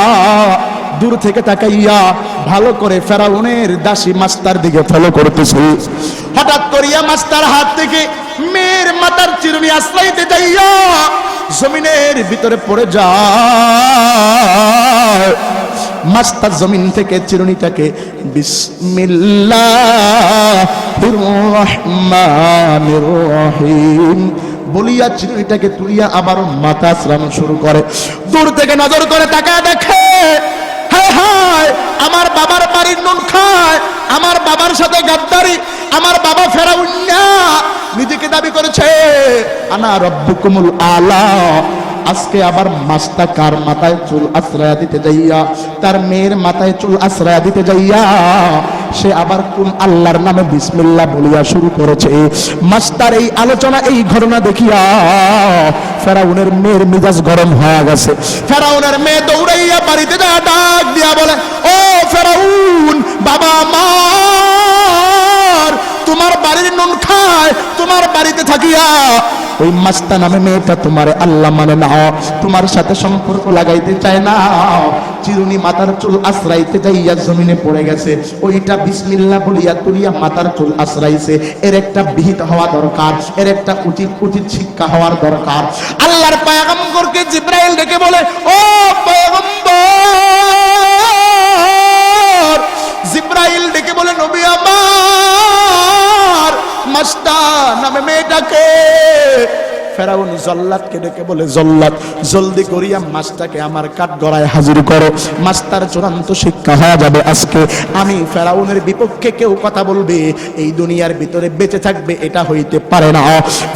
দূর থেকে তাকাইয়া ভালো করে ফেরাউনের দাসী মাস্টার দিকে ফলো করতেছে। হঠাৎ করিয়া মাস্টার হাত থেকে মেয়ের মাথার চিরুনি আশ্রয়তে যাইয়া জমিনের ভিতরে পড়ে যায়। মাস্টার জমিন থেকে চিরুনিটাকে বিসমিল্লাহির রহমানির রহিম বলিয়া চিরুনিটাকে তুলিয়া আবার মাথা আছড়ানো শুরু করে। দূর থেকে নজর করে তাকায় দেখে, হায় হায় আমার বাবার বাড়ির নুন খায়, আমার বাবার সাথে গাদ্দারি, আমার বাবা ফেরাউন নিজেকে দাবি করেছে আনা রব্বুকুমুল আলা। আজকে আবার মাস্টার কার মাথায় চুল আশ্রয় দিতে যাইয়া, তার মেয়ের মাথায় চুল আশ্রয় দিতে যাইয়া সে আবার কোন আল্লাহর নামে বিসমিল্লাহ বলিয়া শুরু করেছে। মাস্টার এই আলোচনা, এই ঘটনা দেখিয়া ফেরাউনের মেয়ের মিজাজ গরম হয়ে গেছে। ফেরাউনের মেয়ে দৌড়াইয়া বাড়িতে যা ডাক দিয়া বলে, ও ফেরাউন বাবা, আমার তোমার বাড়ির নুন খায়, তোমার বাড়িতে থাকিয়া ওই মাস্তা নামে মেয়েটা তোমার আল্লাহ মানে না, তোমার সাথে সম্পর্ক লাগাইতে চায় না। চিরুনি মাথার চুল আশ্রাইতে যাইয়া জমিনে পড়ে গেছে, ওইটা বিসমিল্লাহ বলিয়া তুলিয়া মাথার চুল আশ্রাইছে। এর একটা বিহিত হওয়া দরকার, এর একটা উচিত শিক্ষা হওয়ার দরকার। আল্লাহর পয়গম্বরকে জিব্রাইল ডেকে বলে, ও পয়গম্বর। জিব্রাইল ডেকে বলে, নবী আমার মাস্টার নামে মেয়েটাকে। ফেরাউন জল্লাদকে ডেকে বলে, জল্লাদ জলদি করিয়া মাস্টারকে আমার কাঠ গড়ায় হাজির করো। মাস্টার চূড়ান্ত শিক্ষা হয়ে যাবে আজকে। আমি ফেরাউনের বিপক্ষে কেউ কথা বলবে এই দুনিয়ার ভিতরে বেঁচে থাকবে এটা হইতে পারে না।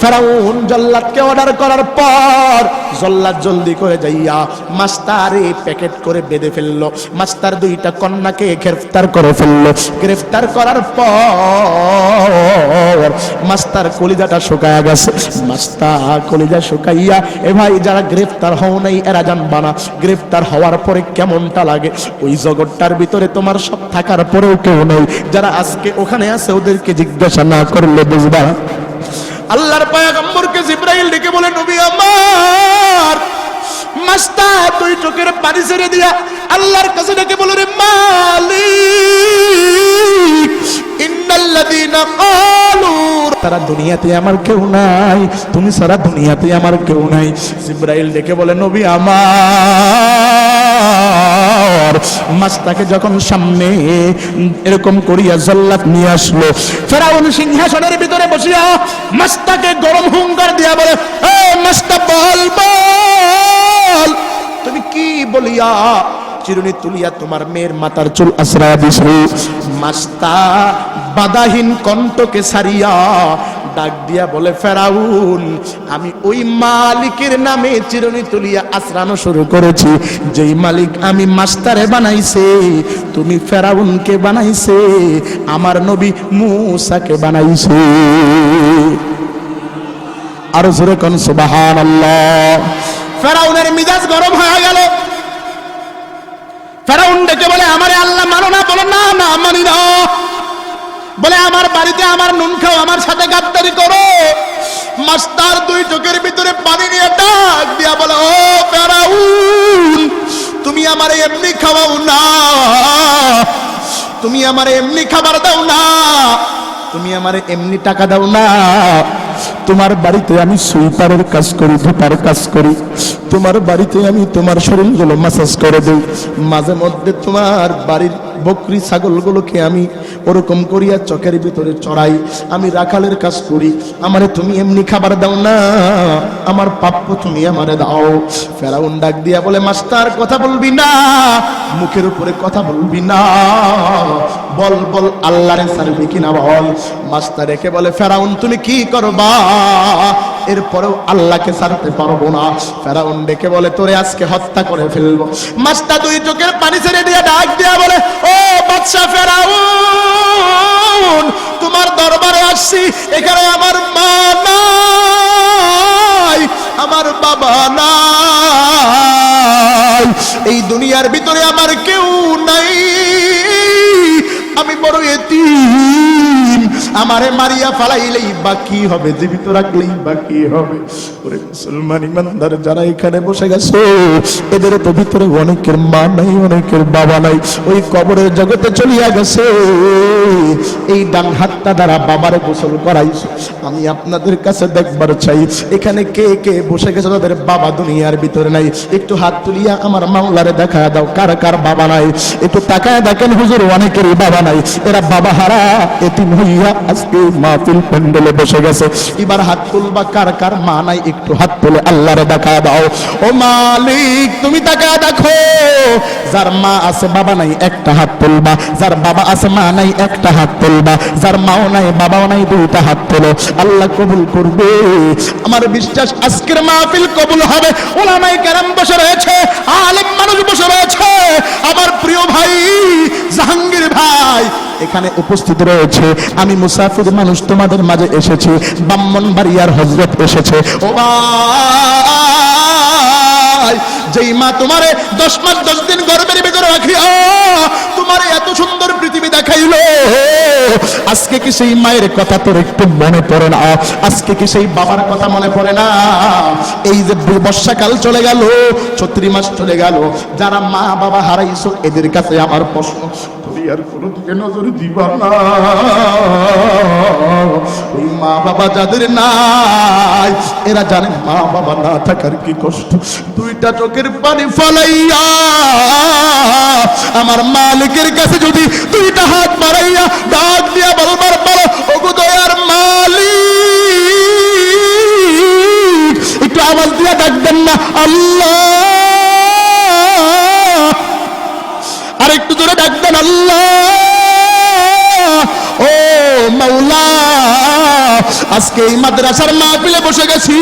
ফেরাউন জল্লাদকে অর্ডার করার পর জল্লাদ জলদি করে যাইয়া মাস্টারে প্যাকেট করে বেঁধে ফেললো। মাস্টার দুইটা কন্যাকে গ্রেফতার করে ফেললো। গ্রেফতার করার পর মাস্টার কলিজাটা শুকায়া গেছে। মাস্টার কলিজা শুকাইয়া। এ ভাই যারা গ্রেফতার হও নাই এরা জানবা না গ্রেফতার হওয়ার পরে কেমনটা লাগে। ওই জগৎটার ভিতরে তোমার সব থাকার পরেও কেউ নেই। যারা আজকে ওখানে আছে ওদেরকে জিজ্ঞাসা না করলে বুঝবা। আল্লাহর পয়গম্বরকে জিবরাইল ডেকে বলে, নবী আমার মাস্তা তুই চোখের পানি ছেড়ে দিয়া আল্লাহর কাছে ডেকে বলে, রে মালিক ইন্নাল্লাযীনা ক্বালু, তারা দুনিয়াতে আমার কেউ নাই, তুমি সারা দুনিয়াতে আমার কেউ নাই। জিবরাইল ডেকে বলে, নবী আমার মাস্তাকে যখন সামনে এরকম করিয়া জল্লাদ নিয়ে আসলো, ফেরাউন সিংহাসনের ভিতরে বসিয়া মাস্তাকে গরম হুঙ্কার দিয়া বলে, এ মাস্তা বল বল তুমি কি বলিয়া চিরুনি তুলিয়া তোমার মেয়ের মাথার চুল আশ্রয় দিছো। মাস্তা বাধাহীন কণ্ঠকে সারিয়া ডাক দিয়া বলে, ফেরাউন আমি ওই মালিকের নামে চিরুনি তুলিয়া আশ্রানো শুরু করেছি যেই মালিক আমি মাস্তারে বানাইছে, তুমি ফেরাউনকে বানাইছে, আমার নবী মূসাকে বানাইছে। আর জোরে কোন সুবহানাল্লাহ। ফেরাউনের মিজাজ গরম হয়ে গেল। ফেরাউন ডেকে বলে, আমারে আল্লাহ মানো না? বলে, না না মানি না। বলে, আমার বাড়িতে আমার নুন খাও, আমার সাথে গাদ্দারি করো। মাস্টার দুই চোখের ভিতরে পানি নিয়ে ডাক দিয়া বলে, ও ফেরাউন তুমি আমারে এমনি খাওয়াও না, তুমি আমারে এমনি খাবার দাও না, তুমি আমারে এমনি টাকা দাও না। তোমার বাড়িতে আমি সুইপারের কাজ করি, ধোপার কাজ করি, তোমার বাড়িতে আমি তোমার শরীরগুলো মাসাজ করে দেই, মাঝে মধ্যে তোমার বাড়ির বকরি ছাগলগুলোকে আমি ওরকম করিয়া চকের ভিতরে চড়াই, আমি রাখালের কাজ করি, আমারে তুমি এমনি খাবার দাও না, আমার প্রাপ্য তুমি আমারে দাও। ফেরাউন ডাক দিয়া বলে, মাস্টার কথা বলবি না, মুখের উপরে কথা বলবি না, বল বল আল্লাহরে ছাড়বি কিনা বল। মাস্টার রেখে বলে, ফেরাউন তুমি কি করবা? এরপরেও আল্লাহকে ছাড়তে পারবো না। ফেরাউন ডেকে বলে, তোরে আজকে হত্যা করে ফেলবো। মাস্টার দুই চোখের পানি ছেড়ে দিয়ে ডাক দিয়া বলে, ও বাদশা ফেরাউন তোমার দরবারে আসছি, এখানে আমার মা নাই, আমার বাবা নাই, এই দুনিয়ার ভিতরে আমার কেউ নাই, আমি বড় এতিম, আমারে মারিয়া ফালাইলেই বাকি হবে, জীবিত রাখলেই বাকি হবে। ওরে মুসলমান ইমানদার যারা এখানে বসে গেছে, এদের তো ভিতরে অনেকের মা নাই, অনেকের বাবা নাই, ওই কবরের জগতে চলিয়া গেছে। এই ডান হাতটা দ্বারা বাবারে গোসল করাইছে। আমি আপনাদের কাছে দেখবার চাই, এখানে কে কে বসে গেছে তাদের বাবা দুনিয়ার ভিতরে নাই, একটু হাত তুলিয়া আমার মাওলারে দেখা দাও, কার কার বাবা নাই, একটু তাকায় দেখেন হুজুর অনেকেরই বাবা নাই, এরা বাবা হারা এতিম হইয়া আজকে মাহফিল প্যান্ডেলে বসে গেছে। এবার হাত তুলবা কার কার মা নাই, একটু হাত তুলে আল্লাহরে দেখা দাও। ও মালিক তুমি তাকায় দেখো, যার মা আছে বাবা নাই একটা হাত তুলবা, যার বাবা আছে মা নাই একটা হাত তুলবা, যার মাও নাই বাবাও নাই দুইটা হাত তোলো, আল্লাহ কবুল করবে। আমার বিশ্বাস আজকের মাহফিল কবুল হবে। ওলামায়ে কেরাম বসে রয়েছে, আলেম মানুষ বসে রয়েছে, আমার প্রিয় ভাই জাহাঙ্গীর ভাই এখানে উপস্থিত রয়েছে, আমি মুসাফির মানুষ তোমাদের মাঝে এসেছি, ব্রাহ্মণবাড়িয়ার হযরত এসেছে। ও ভাই, যেই মা তোমারে 10 মাস 10 দিন গর্ভের ভিতরে রাখিয়া তোমারে এত সুন্দর পৃথিবী দেখাইলো, আজকে কি সেই মায়ের কথা তোর একটু মনে পড়ে না? আজকে কি সেই বাবার কথা মনে পড়ে না? এই যে বর্ষাকাল চলে গেল, 34 মাস চলে গেল, যারা মা বাবা হারাইছো এদের কাছে আমার প্রশ্ন, তুমি আর কোনো দিকে নজর দিবা না? ওই মা বাবা যাদের নাই এরা জানে মা বাবা না থাকার কি কষ্ট। দুইটা চোখের পানি ফলাইয়া আমার মালিকের কাছে যদি দুইটা হাত বাড়াইয়া ডাক দিয়া বলবার বলো, ওগো দয়ার মালিক, একটু আওয়াজ দিয়া ডাকবেন না আল্লাহ, আর একটু জোরে ডাকবেন আল্লাহ। ও মাওলা আজকে এই মাদ্রাসার মাহফিলে বসে গেছি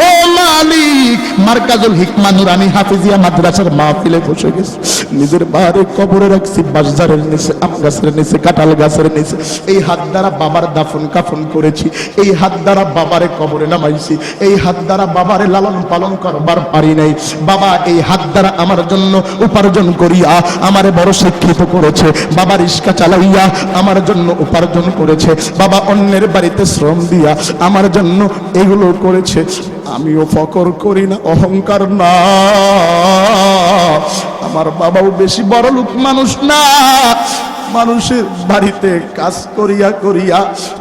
ও মালিক, মার্কাজুল হিকমা নুরানি হাফিজিয়া মাদ্রাসার মাহফিলে বসে গেছি। নিজের বাড়ি কবরে রাখছি, বাঁশঝাড়ের নিচে, আম গাছের নিচে, কাঁঠাল গাছের নিচে। এই হাত দ্বারা বাবার দাফন কাফন করেছি, এই হাত দ্বারা বাবারে কবরে নামাইছি, এই হাত দ্বারা বাবারে লালন পালন করবার পারি নাই। বাবা এই হাত দ্বারা আমার জন্য উপার্জন করিয়া আমারে বড় শিক্ষিত করেছে, বাবা রিস্কা চালাইয়া আমার জন্য উপার্জন করেছে, বাবা অন্যের বাড়িতে শ্রম দিয়া আমার জন্য এগুলো করেছে। আমিও ফকর করি না, অহংকার না। আমার বাবাও বেশি বড় লোক মানুষ না, মানুষের বাড়িতে কাজ করিয়া করিয়া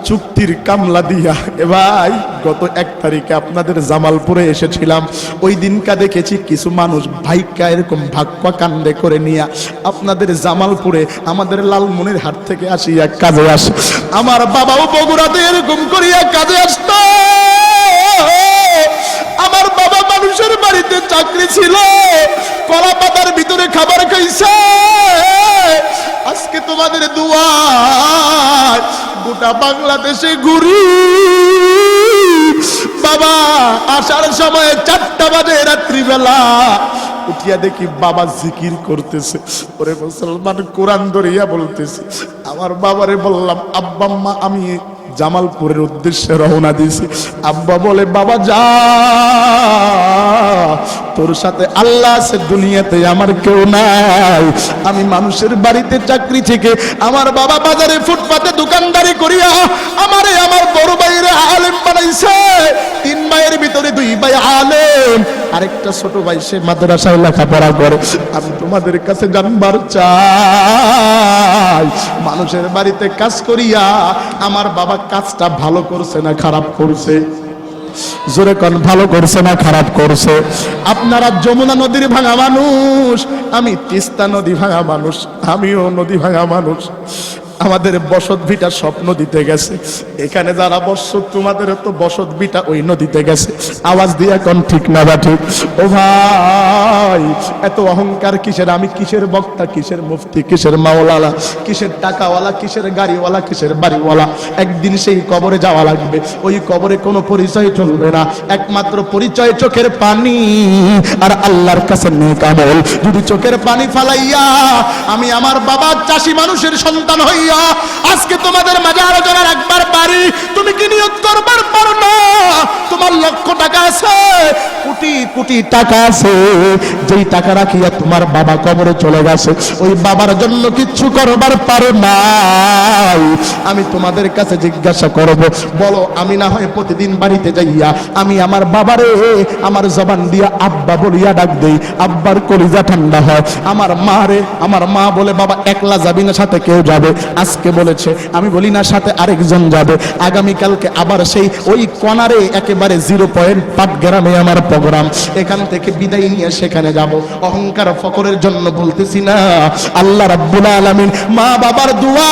চুক্তির কামলা দিয়া। এ ভাই, গত 1 তারিখে আপনাদের জামালপুরে এসেছিলাম, ওই দিনকা দেখেছি কিছু মানুষ ভাইকা এরকম ভাগ্যা কান্দে করে নিয়া আপনাদের জামালপুরে আমাদের লালমনির হাট থেকে আসিয়া কাজে আসে। আমার বাবাও বগুড়াতে এরকম করিয়া কাজে আসত। আমার বাবা মানুষের বাড়িতে চাকরি ছিল, কলা পাতার ভিতরে খাবার খাইছে। আজকে তোমাদের দুয়ায় গোটা বাংলাদেশে ঘুরি। বাবা আসার সময় 4টা বাজে রাত্রিবেলা, উঠিয়া দেখি বাবা জিকির করতেছে। ওরে মুসলমান, কোরআন ধরিয়া বলতেছে। আমার বাবারে বললাম, আব্বা আম্মা আমি জামালপুরের উদ্দেশ্যে রওনা দিয়েছি। আব্বা বলে, বাবা যা, তোর সাথে আল্লাহ আছে, দুনিয়াতে আমার কেউ নাই। আমি মানুষের বাড়িতে চাকরি থেকে আমার বাবা বাজারে ফুটপাতে দোকানদারি করিয়া আমারে আমার বড় ভাইরে আলেম বানাইছে। 3 ভাইয়ের ভিতরে 2 ভাই আলেম, আরেকটা ছোট ভাই সে মাদ্রাসায় লেখাপড়া করে। আমি তোমাদের কাছে জানবার চাই, মানুষের বাড়িতে কাজ করিয়া আমার বাবা কাজটা ভালো করছে না খারাপ করছে? জোরে কোন, ভালো করছে না খারাপ করছে? আপনারা যমুনা নদীর ভাঙা মানুষ, আমি তিস্তা নদী ভাঙা মানুষ, আমিও নদী ভাঙা মানুষ। আমাদের বসত ভিটা সব নদীতে গেছে। এখানে যারা বসত, তোমাদের তো বসত ভিটা ওই নদীতে গেছে। আওয়াজ দিয়ে কোন ঠিক না বা ঠিক? ও ভাই, এত অহংকার কিসের? আমি কিসের বক্তা, কিসের মুফতি, কিসের মাওলানা, কিসের টাকাওয়ালা, কিসের গাড়িওয়ালা, কিসের বাড়িওয়ালা? একদিন সেই কবরে যাওয়া লাগবে। ওই কবরে কোনো পরিচয় চলবে না, একমাত্র পরিচয় চোখের পানি আর আল্লাহর কাছে নেক আমল। যদি চোখের পানি ফালাইয়া আমি আমার বাবা চাষি মানুষের সন্তান হইয়া আজকে তোমাদের মাঝে আলোচনা রাখবার পারি, তুমি কি নিয়ত করবার পারো না? তোমার লক্ষ টাকা আছে, কোটি কোটি টাকা আছে, যেই টাকা রাখিয়া তোমার বাবা কবরে চলে গেছে, ওই বাবার জন্য কিচ্ছু করবার পারো না। আমি তোমাদের কাছে জিজ্ঞাসা করব, বলো, আমি না হয় প্রতিদিন বাড়িতে যাইয়া আমি আমার বাবারে আমার জবান দিয়া আব্বা বলিয়া ডাক দেই, আব্বার কলিজা ঠান্ডা হয়। আমার মা রে, আমার মা বলে, বাবা একলা যাবি না, সাথে কেউ যাবে? আজকে বলেছে, আমি বলি না, সাথে আরেকজন যাবে। আগামীকালকে আবার সেই ওই কনারে একেবারে 0.5 গ্রামে আমার প্রোগ্রাম, এখান থেকে বিদায় নিয়ে সেখানে যাব। অহংকার ফকরের জন্য বলতেছি না, আল্লাহ রাব্বুল আলামিন মা বাবার দোয়া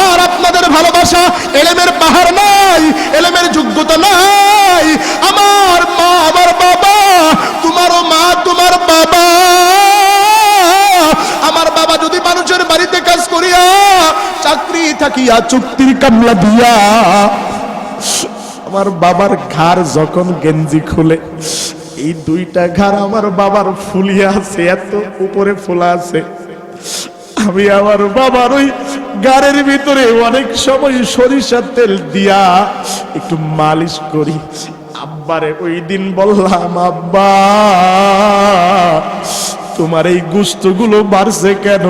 আর আপনাদের ভালোবাসা, এলেমের পাহাড় নাই, এলেমের যোগ্যতা নাই। আমার মা, আমার বাবা, তোমারও মা, তোমার বাবা। আমার বাবা যদি মানুষের বাড়িতে কাজ করিয়া চাকরি থাকিয়া চুক্তির কামলা দিয়া আমার বাবার ঘাড় যখন গেঞ্জি খুলে, এই 2টা ঘাড় আমার বাবার ফুলিয়া আছে, এত উপরে ফোলা আছে। আমি আমার বাবার ওই গাড়ির ভিতরে অনেক সময় সরিষার তেল দিয়া একটু মালিশ করি। আব্বারে ওই দিন বললাম, আব্বা তোমার এই গুস্তগুলো বাড়ছে কেন?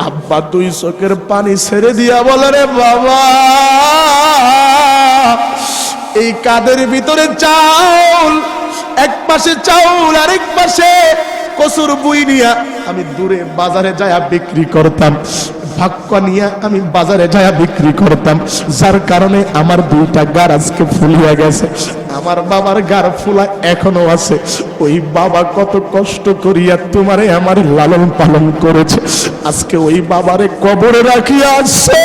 আব্বা 2 চোখের পানি ছেড়ে দিয়া বলে, রে বাবা, এই কাদের ভিতরে চাউল, এক পাশে চাউল আরেক পাশে কসুর বুই নিয়া আমি দূরে বাজারে যায়া বিক্রি করতাম, ভাক্কা নিয়ে আমি বাজারে যায়া বিক্রি করতাম, যার কারণে আমার 2টা গার আজকে ফুলিয়া গেছে। আমার বাবার গার ফুলা এখনো আছে। ওই বাবা কত কষ্ট করিয়া তোমারে আমার লালন পালন করেছে, আজকে ওই বাবারে কবরে রাখিয়া আছে।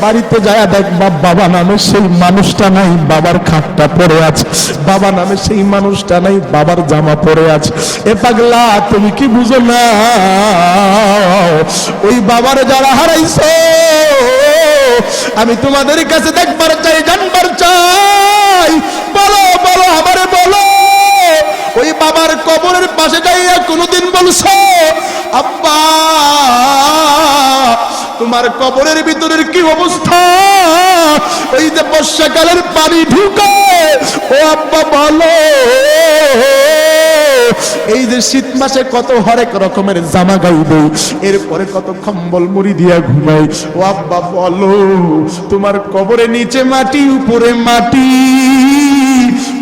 বাড়িতে যায় দেখবা বাবা নামে সেই মানুষটা নাই, বাবার খাটটা পড়ে আছে। বাবা নামে সেই মানুষটা নাই, বাবার জামা পড়ে আছে। এ পাগলা, তুমি কি বুঝো না? ওই বাবার যারা হারাইছো, আমি তোমাদের কাছে দেখবার চাই, জানবার চাই। বলো বলো, আমারে বলো, ওই বাবার কবরের পাশে যাইয়া কোনদিন বলছো আব্বা তোমার কবরের ভিতরের কি অবস্থা? ওই যে বর্ষাকালের পানি ঢুকে, ও আব্বা বলো এই যে শীত মাসে কত হরেক রকমের জামা গাই দেই, এরপরে কত কম্বল মুড়ি দিয়া ঘুমাই। ও আব্বা বলো তোমার কবরে নিচে মাটি, উপরে মাটি,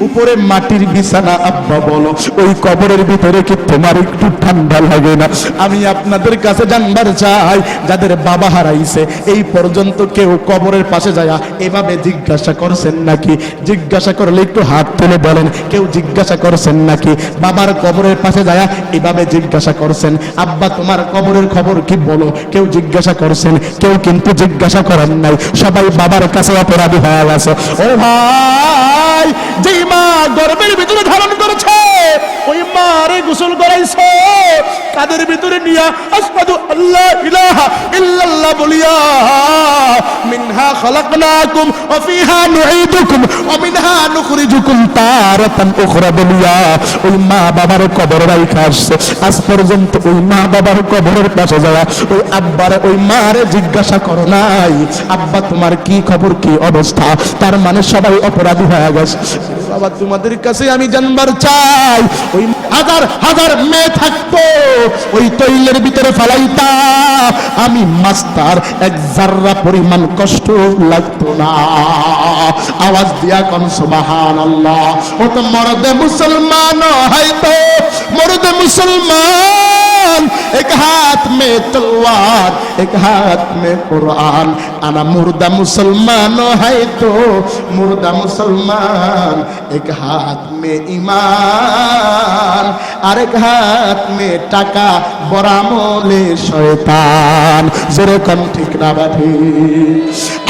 উপরে মাটির বিছানা। আব্বা বলো ওই কবরের ভিতরে কি তোমার একটু ঠান্ডা লাগে না? আমি আপনাদের কাছে জানবার চাই, যাদের বাবা হারাইছে এই পর্যন্ত কেউ কবরের পাশে যায় এভাবে জিজ্ঞাসা করছেন নাকি? জিজ্ঞাসা করলে একটু হাত তুলে বলেন, কেউ জিজ্ঞাসা করছেন নাকি? বাবার কবরের পাশে যায় এভাবে জিজ্ঞাসা করছেন আব্বা তোমার কবরের খবর কি, বলো? কেউ জিজ্ঞাসা করছেন? কেউ কিন্তু জিজ্ঞাসা করেন নাই। সবাই বাবার কাছে অপরাধী হয়ে গেছে। ও ভাই, যেই মা গর্ভের ভিতরে ধারণ করেছে ওই মারে গোসল করাইছো, কাদের ভিতরে নিয়া আশহাদু আল্লা ইলাহা ইল্লাল্লাহ বলিয়া মিনহা খালাকনাকুম ওয়া ফিহা নুঈদুকুম ওয়া মিনহা নুখরিজুকুম তারাতান উখরা বলিয়া ওই মা বাবার কবর রাইখা আসছে। আজ পর্যন্ত ওই মা বাবার কবরের পাশে যাওয়া ওই আব্বারে ওই মারে জিজ্ঞাসা করো নাই আব্বা তোমার কি খবর, কি অবস্থা? তার মানে সবাই অপরাধী হয়ে গেছে। বাবা তোমাদের কাছে আমি জানবার চাই, ওই হাজার হাজার মেয়ে থাকতো ওই তৈলের ভিতরে ফালাইতা, আমি মাস্টার এক জাররা পরিমাণ কষ্ট লাগতো না। আওয়াজ দিয়া কোন সুবহানাল্লাহ। ও তো মর্দে মুসলমান হয়তো, মর্দে মুসলমান এক হাত মে তলওয়ার এক হাত মে কুরআন, আনা মুর্দা মুসলমান হয়তো মুর্দা মুসলমান এক হাত মে ঈমান আর এক হাত মে টাকা বরামলে শয়তান। জোরে কোন ঠিক না বাঠি?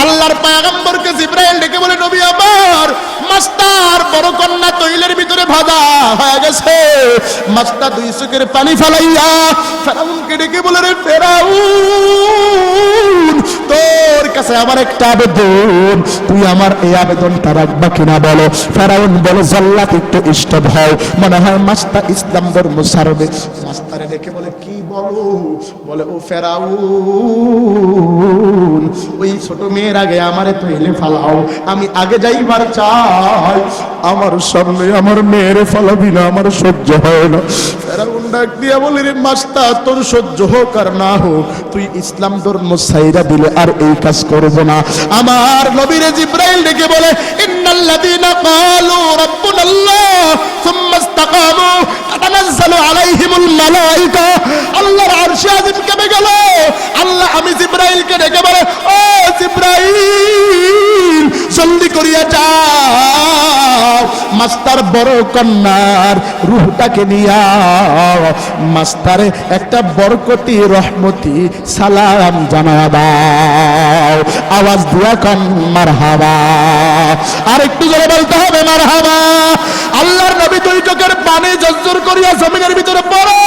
আল্লাহর পয়গম্বরকে জিবরাইল ডেকে বলে, নবী আমার মাস্টার বড় কন্যা তৈলের ভিতরে ভাজা হয়ে গেছে। মাস্টার দুই চোখের পানি ফেলাইয়া ফেরাউনকে ডেকে বলে, রে ফেরাউন তোর কাছে আমার একটা আবেদন, তুই আমার এই আবেদনটা রাখবা কিনা বলো? ফেরাউন বলে, জাল্লাত একটু স্টপ হও, মনে হয় মাস্টার ইসলাম ধর্ম ছাড়বে। মাস্টারে ডেকে বলে, কি বলো? বলে, ও ফেরাউন ওই ছোট মেয়ের আগে আমারে তৈলে ফালাও, আমি আগে যাইবার চাই, আমার সামনে আমার মেয়েরে ফালাবি না, আমার সহ্য হয় না। ফেরাউন ডাক দিয়া বলে, রে মাস্টার তোর সহ্য হোক আর না হোক, তুই ইসলাম ধর্ম ছাইরা দিলে আর এই কাজ করব না। আমার নবীরে জিবরাইল ডেকে বলে, ইন্নাল্লাযীনা ক্বালু রাব্বুনাল্লাহ সুম্মা ইসতাকামু তাতানাজ্জালু আলাইহিমুল মালায়েকা। আল্লাহর আরশে আযীম কেঁপে গেল। আল্লাহ আমি জিবরাইলকে ডেকে বলে, ও জিবরাইল জলদি করিয়া যাও, মাস্টার বড় কন্যার রূহটাকে নিয়া মাস্টারে একটা বরকতি রহমতি সালাম জানা দাও। আওয়াজ দিয়া কন মারহাবা। আর একটু জোরে বলতে হবে মারহাবা। আল্লাহর নবী দুই চোখের পানি ঝরঝর করিয়া জমিনের ভিতরে পড়ে।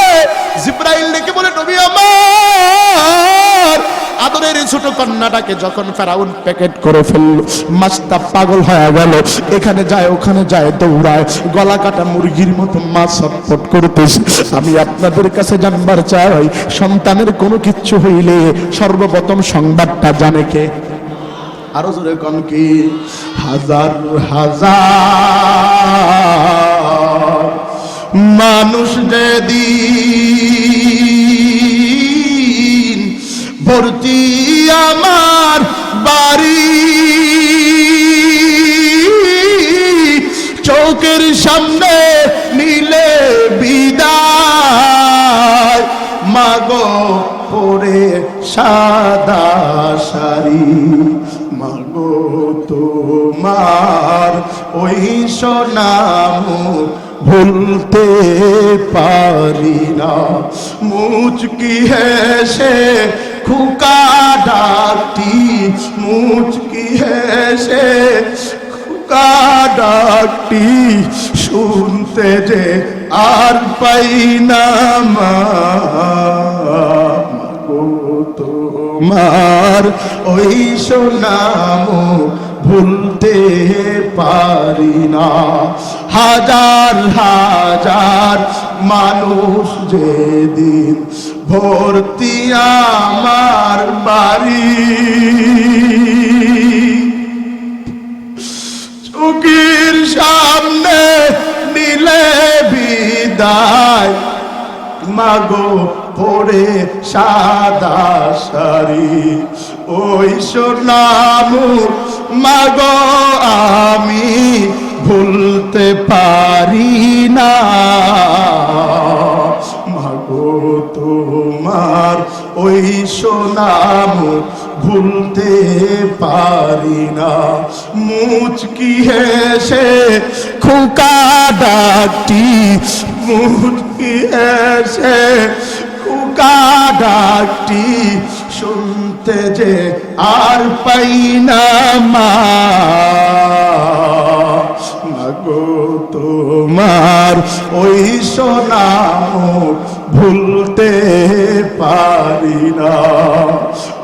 জিবরাইল ডেকে বলে, নবী আমার আদরের ছোট কন্যাটাকে যখন ফেরাউন প্যাকেট করে ফেলল, মাছটা পাগল হয়ে গেল, এখানে যায় ওখানে যায় দৌড়ায়, গলা কাটা মুরগির মতো মাছ ছটফট করতেছে। আমি আপনাদের কাছে জানবার চাই, সন্তানের কোনো কিচ্ছু হইলে সর্বপ্রথম সংবাদটা জানে কে? আরো জোরে কোন কি? হাজার হাজার মানুষ যেদিন ভর্তি আমার বাড়ি, চৌকের সামনে নিলে বিদায়, মাগো পরে সাদা শাড়ি, মাগো তোমার ওই সোনাম ভুলতে পারি না। মুচকি হেসে খোকা ডাকটি মুচকি হেসে, খোকা ডাকটি শুনতে যে আর পাই না মা গো, তোমার ওই সোনামো ভুলতে পারি না। হাজার হাজার মানুষ যেদিন ভর্তি আমার বাড়ি, চোখের সামনে নিলে বিদায় মাগো পরে সাদা শাড়ি, ওই সোনামু মাগো আমি ভুলতে পারি না। মাগো তোমার ওই সোনামু ভুলতে পারি না। মুচকি হেসে খোকা ডাকটি মুচকি হেসে খোকা ডাকটি শুনতে যে আর পাই না মা গো, তোমার ওই সোনামো ভুলতে পারি না।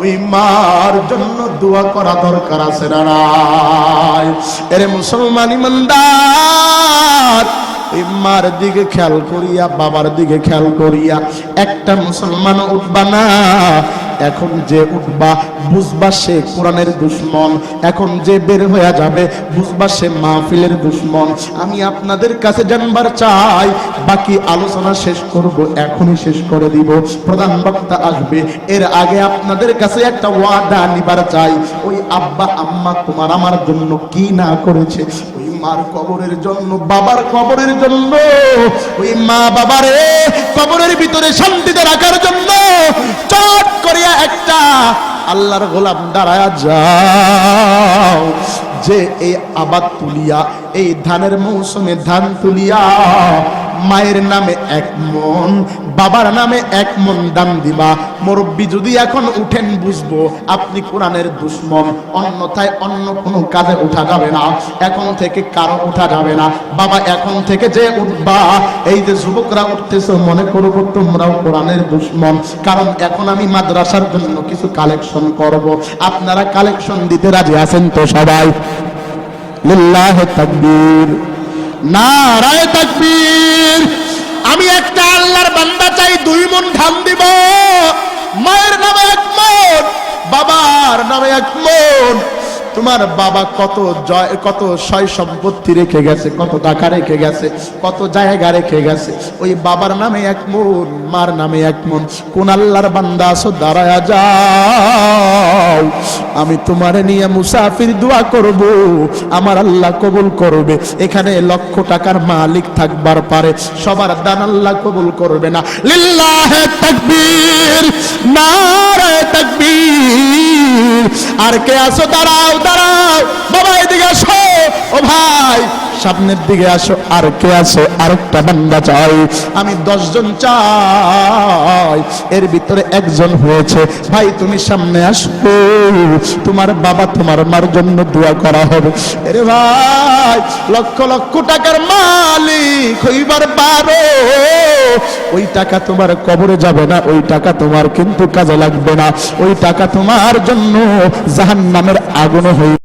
ওই মার জন্য দোয়া করা দরকার আছে না নাই? এরে মুসলমান ইমানদার, ওই মার দিকে খেয়াল করিয়া বাবার দিকে খেয়াল করিয়া একটা মুসলমান উঠবা না। এখন যে উঠবা বুঝবা সে কোরআনের দুশমন, এখন যে বের হয়ে যাবে বুঝবা সে মাহফিলের দুশমন। আমি আপনাদের কাছে জানবার চাই, বাকি আলোচনা শেষ করব, এখনই শেষ করে দিব, প্রধান বক্তা আসবে। এর আগে আপনাদের কাছে একটা ওয়াদা নিবার চাই। ওই আব্বা আম্মা তোমার আমার জন্য কি না করেছে, ওই মার কবরের জন্য, বাবার কবরের জন্য, ওই মা বাবারে কবরের ভিতরে শান্তিতে রাখার জন্য চট করিয়া একটা আল্লাহর গোলাম দাঁড়ায়া যাও, যে এই আবাদ তুলিয়া, এই ধানের মৌসুমে ধান তুলিয়া মায়ের নামে 1 মন, বাবার নামে 1 মন দান দিবা। মুরব্বী যদি এখন উঠেন বুঝবো আপনি কোরআনের দুশমন, অন্যথায় অন্য কোনো কাজে উঠা যাবে না। এখন থেকে কারো উঠা যাবে না। বাবা এখন থেকে যে উঠবা, এই যে যুবকরা উঠতেছ মনে করবো তোমরাও কোরআনের দুশমন, কারণ এখন আমি মাদ্রাসার জন্য কিছু কালেকশন করব। আপনারা কালেকশন দিতে রাজি আছেন তো সবাই? লিল্লাহি তাকবীর, নারায়ে তাকবীর। আমি একটা আল্লাহর বান্দা চাই 2 মন ধান দিব, মায়ের নামে 1 মন, বাবার নামে 1 মন। তোমার বাবা কত সয় সম্পত্তি রেখে গেছে, কত টাকা রেখে গেছে, কত জায়গা রেখে গেছে, ওই বাবার নামে 1 মন, মার নামে 1 মন। কোন আল্লাহর বান্দা আছো দাঁড়ায়া যাও, আমি তোমারে নিয়ে মুসাফির দোয়া করব, আমার আল্লাহ কবুল করবে। এখানে লক্ষ টাকার মালিক থাকবার পারে, সবার দান আল্লাহ কবুল করবে না। লিল্লাহি তাকবীর, নারায়ে তাকবীর। আর কে আছো দাঁড়াও, দাঁড়াও বাবা, এদিকে আসো। ও ভাই সামনের দিকে আসো। আর কে আছো? আরেকটা বান্দা চাই, আমি 10 জন চাই, এর ভিতরে 1 জন হয়েছে। ভাই তুমি সামনে আসো, তোমার বাবা তোমার মার জন্য দোয়া করা হবে। আরে ভাই লক্ষ লক্ষ টাকার মালিক হইবার পারো, ওই টাকা তোমার কবরে যাবে না, ওই টাকা তোমার কিন্তু কাজে লাগবে না, ওই টাকা তোমার জন্য জাহান্নামের আগুন হইবে।